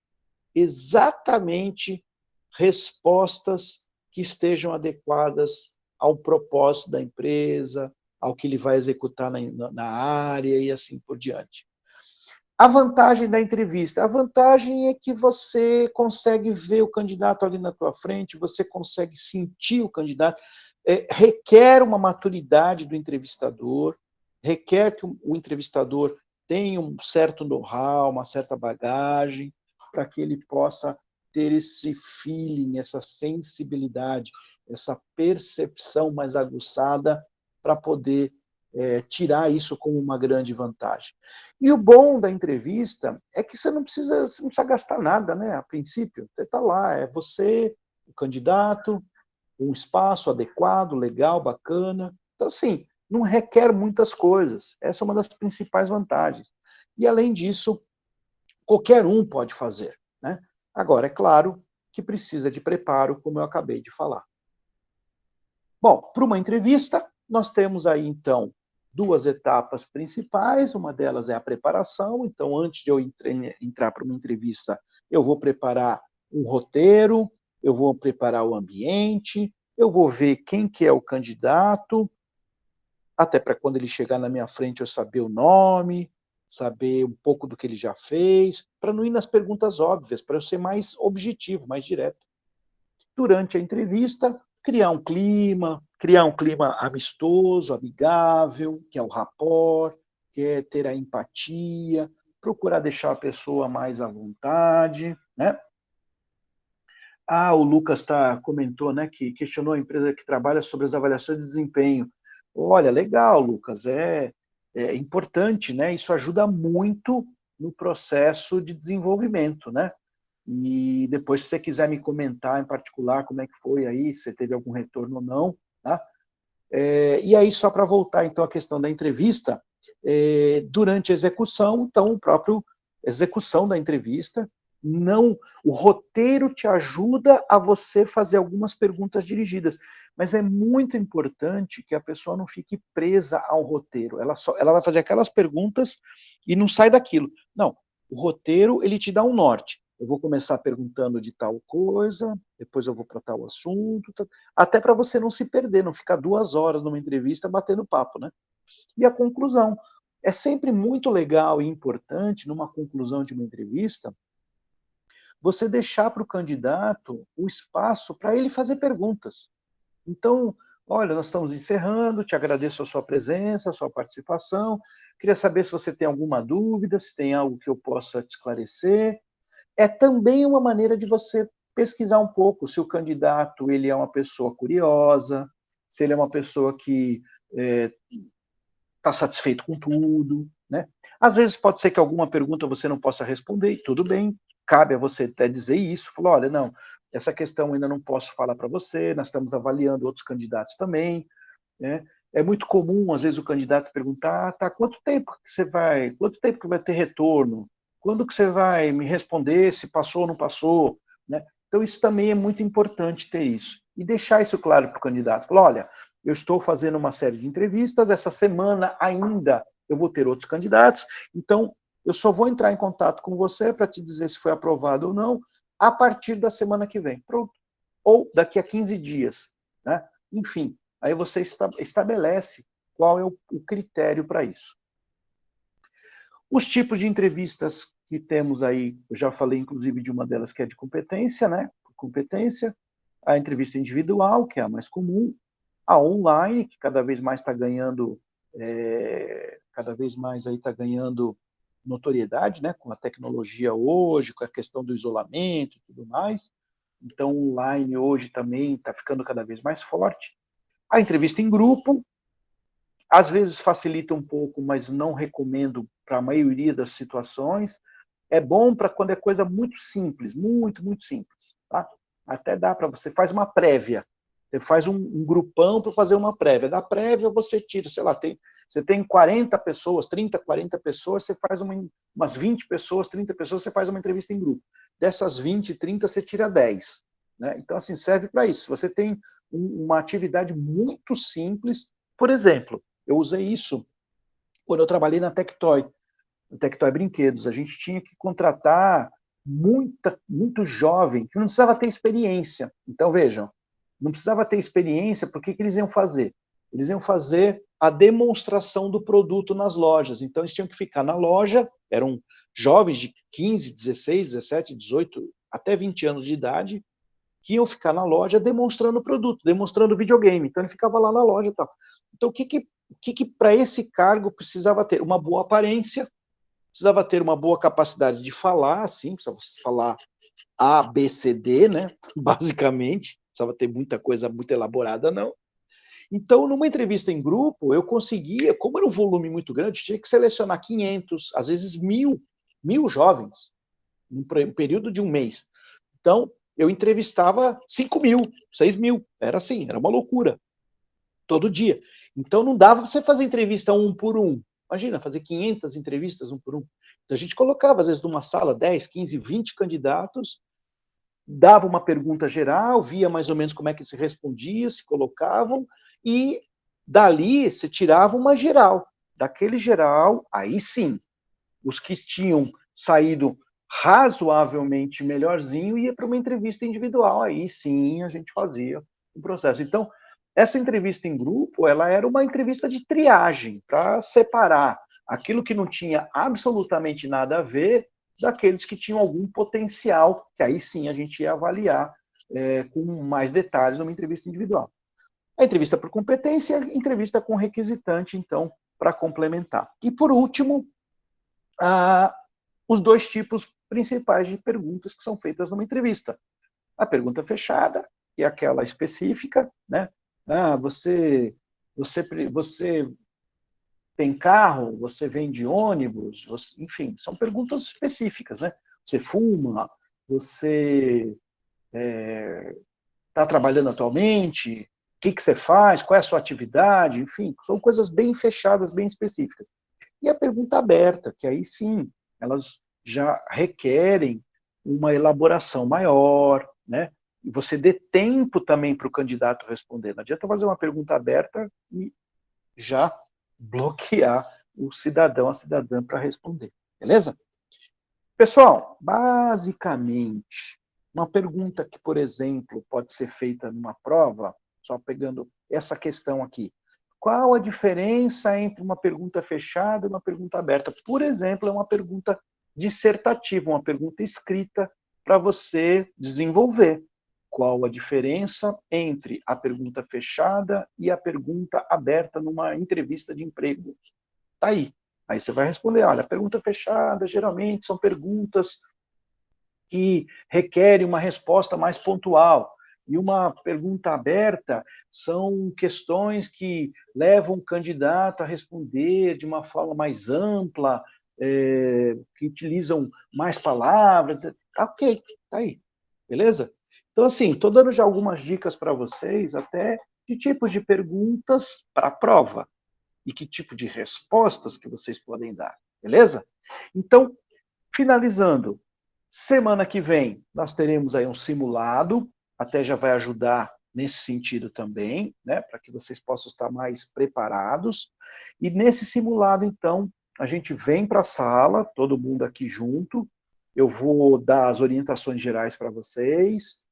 Speaker 1: exatamente respostas que estejam adequadas ao propósito da empresa, ao que ele vai executar na área e assim por diante. A vantagem da entrevista, a vantagem é que você consegue ver o candidato ali na tua frente, você consegue sentir o candidato, requer uma maturidade do entrevistador, requer que o entrevistador tenha um certo know-how, uma certa bagagem, para que ele possa ter esse feeling, essa sensibilidade, essa percepção mais aguçada para poder tirar isso como uma grande vantagem. E o bom da entrevista é que você não precisa gastar nada, né? A princípio, você está lá, é você, o candidato, um espaço adequado, legal, bacana. Então, assim, não requer muitas coisas. Essa é uma das principais vantagens. E, além disso, qualquer um pode fazer, né? Agora, é claro que precisa de preparo, como eu acabei de falar. Bom, para uma entrevista, nós temos aí, então, duas etapas principais. Uma delas é a preparação. Então, antes de eu entrar para uma entrevista, eu vou preparar um roteiro, eu vou preparar o ambiente, eu vou ver quem que é o candidato, até para quando ele chegar na minha frente eu saber o nome, saber um pouco do que ele já fez, para não ir nas perguntas óbvias, para eu ser mais objetivo, mais direto. Durante a entrevista, criar um clima amistoso, amigável, que é o rapport, que é ter a empatia, procurar deixar a pessoa mais à vontade, né? O Lucas comentou, né, que questionou a empresa que trabalha sobre as avaliações de desempenho. Olha, legal, Lucas, é importante, né? Isso ajuda muito no processo de desenvolvimento, né? E depois, se você quiser me comentar em particular como é que foi aí, se teve algum retorno ou não, tá? E aí, só para voltar, então, à questão da entrevista, durante a execução, então, o próprio execução da entrevista, Não, o roteiro te ajuda a você fazer algumas perguntas dirigidas, mas é muito importante que a pessoa não fique presa ao roteiro. Ela vai fazer aquelas perguntas e não sai daquilo. Não, o roteiro ele te dá um norte. Eu vou começar perguntando de tal coisa, depois eu vou para tal assunto, até para você não se perder, não ficar 2 horas numa entrevista batendo papo, né? E a conclusão. É sempre muito legal e importante, numa conclusão de uma entrevista, você deixar para o candidato o espaço para ele fazer perguntas. Então, olha, nós estamos encerrando, te agradeço a sua presença, a sua participação, queria saber se você tem alguma dúvida, se tem algo que eu possa te esclarecer. É também uma maneira de você pesquisar um pouco se o candidato ele é uma pessoa curiosa, se ele é uma pessoa que está satisfeito com tudo, né? Às vezes pode ser que alguma pergunta você não possa responder, e tudo bem, cabe a você até dizer isso, falar, olha, não, essa questão ainda não posso falar para você, nós estamos avaliando outros candidatos também, né? É muito comum, às vezes, o candidato perguntar, tá, quanto tempo que vai ter retorno? Quando que você vai me responder se passou ou não passou? Né? Então, isso também é muito importante ter isso. E deixar isso claro para o candidato. Falar, olha, eu estou fazendo uma série de entrevistas, essa semana ainda eu vou ter outros candidatos, então eu só vou entrar em contato com você para te dizer se foi aprovado ou não a partir da semana que vem. Pronto. Ou daqui a 15 dias. Né? Enfim, aí você estabelece qual é o critério para isso. Os tipos de entrevistas que temos aí, eu já falei inclusive de uma delas que é de competência, né? Competência, a entrevista individual, que é a mais comum, a online, que cada vez mais está ganhando, cada vez mais aí está ganhando notoriedade, né? Com a tecnologia hoje, com a questão do isolamento e tudo mais. Então, online hoje também está ficando cada vez mais forte. A entrevista em grupo, às vezes facilita um pouco, mas não recomendo para a maioria das situações. É bom para quando é coisa muito simples, muito, muito simples. Tá? Até dá para você faz uma prévia. Você faz um grupão para fazer uma prévia. Da prévia você tira, sei lá, você tem 40 pessoas, 30, 40 pessoas, você faz umas 20 pessoas, 30 pessoas, você faz uma entrevista em grupo. Dessas 20, 30, você tira 10. Né? Então, assim, serve para isso. Você tem uma atividade muito simples, por exemplo, eu usei isso quando eu trabalhei na Tectoy Brinquedos. A gente tinha que contratar muito jovem, que não precisava ter experiência. Então, vejam, não precisava ter experiência, porque que eles iam fazer? Eles iam fazer a demonstração do produto nas lojas. Então, eles tinham que ficar na loja, eram jovens de 15, 16, 17, 18, até 20 anos de idade, que iam ficar na loja demonstrando o produto, demonstrando o videogame. Então, ele ficava lá na loja e tal. Então, o que para esse cargo precisava ter? Uma boa aparência, precisava ter uma boa capacidade de falar, assim, precisava falar A, B, C, D, né? Basicamente, precisava ter muita coisa muito elaborada, não. Então, numa entrevista em grupo, eu conseguia, como era um volume muito grande, tinha que selecionar 500, às vezes 1.000 jovens, num período de um mês. Então, eu entrevistava 5.000, 6.000, era assim, era uma loucura, todo dia. Então, não dava para você fazer entrevista um por um. Imagina, fazer 500 entrevistas um por um. Então, a gente colocava, às vezes, numa sala, 10, 15, 20 candidatos, dava uma pergunta geral, via mais ou menos como é que se respondia, se colocavam, e dali se tirava uma geral. Daquele geral, aí sim, os que tinham saído razoavelmente melhorzinho ia para uma entrevista individual. Aí sim a gente fazia o processo. Então, essa entrevista em grupo, ela era uma entrevista de triagem, para separar aquilo que não tinha absolutamente nada a ver daqueles que tinham algum potencial, que aí sim a gente ia avaliar com mais detalhes numa entrevista individual. A entrevista por competência, a entrevista com requisitante, então, para complementar. E por último, os dois tipos principais de perguntas que são feitas numa entrevista. A pergunta fechada, que é aquela específica, né? Você tem carro? Você vende ônibus? Enfim, são perguntas específicas, né? Você fuma? Você está trabalhando atualmente? O que você faz? Qual é a sua atividade? Enfim, são coisas bem fechadas, bem específicas. E a pergunta aberta, que aí sim, elas já requerem uma elaboração maior, né? E você dê tempo também para o candidato responder. Não adianta fazer uma pergunta aberta e já bloquear o cidadão, a cidadã para responder. Beleza? Pessoal, basicamente, uma pergunta que, por exemplo, pode ser feita numa prova, só pegando essa questão aqui. Qual a diferença entre uma pergunta fechada e uma pergunta aberta? Por exemplo, é uma pergunta dissertativa, uma pergunta escrita para você desenvolver. Qual a diferença entre a pergunta fechada e a pergunta aberta numa entrevista de emprego? Está aí. Aí você vai responder, olha, pergunta fechada geralmente são perguntas que requerem uma resposta mais pontual. E uma pergunta aberta são questões que levam o candidato a responder de uma forma mais ampla, que utilizam mais palavras. Ok, tá aí. Beleza? Então, assim, estou dando já algumas dicas para vocês, até de tipos de perguntas para a prova e que tipo de respostas que vocês podem dar. Beleza? Então, finalizando, semana que vem nós teremos aí um simulado, até já vai ajudar nesse sentido também, né, para que vocês possam estar mais preparados. E nesse simulado, então, a gente vem para a sala, todo mundo aqui junto, eu vou dar as orientações gerais para vocês,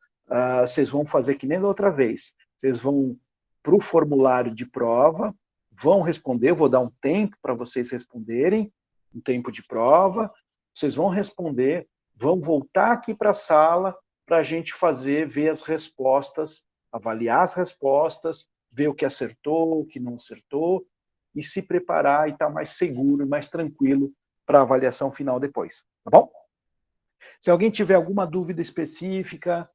Speaker 1: vocês vão fazer que nem da outra vez, vocês vão para o formulário de prova, vão responder, eu vou dar um tempo para vocês responderem, um tempo de prova, vocês vão responder, vão voltar aqui para a sala para a gente fazer, ver as respostas, avaliar as respostas, ver o que acertou, o que não acertou, e se preparar e estar mais seguro, mais tranquilo para a avaliação final depois, tá bom? Se alguém tiver alguma dúvida específica,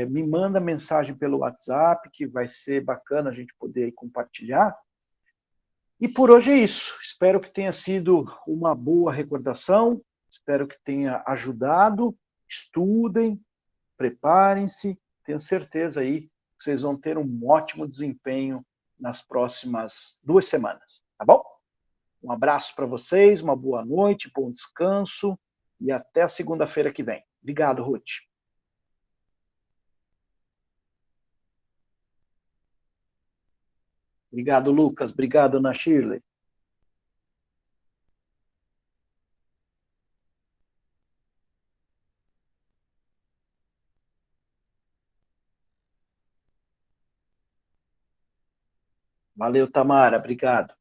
Speaker 1: me manda mensagem pelo WhatsApp, que vai ser bacana a gente poder compartilhar. E por hoje é isso. Espero que tenha sido uma boa recordação, espero que tenha ajudado. Estudem, preparem-se, tenho certeza aí que vocês vão ter um ótimo desempenho nas próximas 2 semanas, tá bom? Um abraço para vocês, uma boa noite, bom descanso e até a segunda-feira que vem. Obrigado, Ruth. Obrigado, Lucas. Obrigado, Ana Shirley. Valeu, Tamara. Obrigado.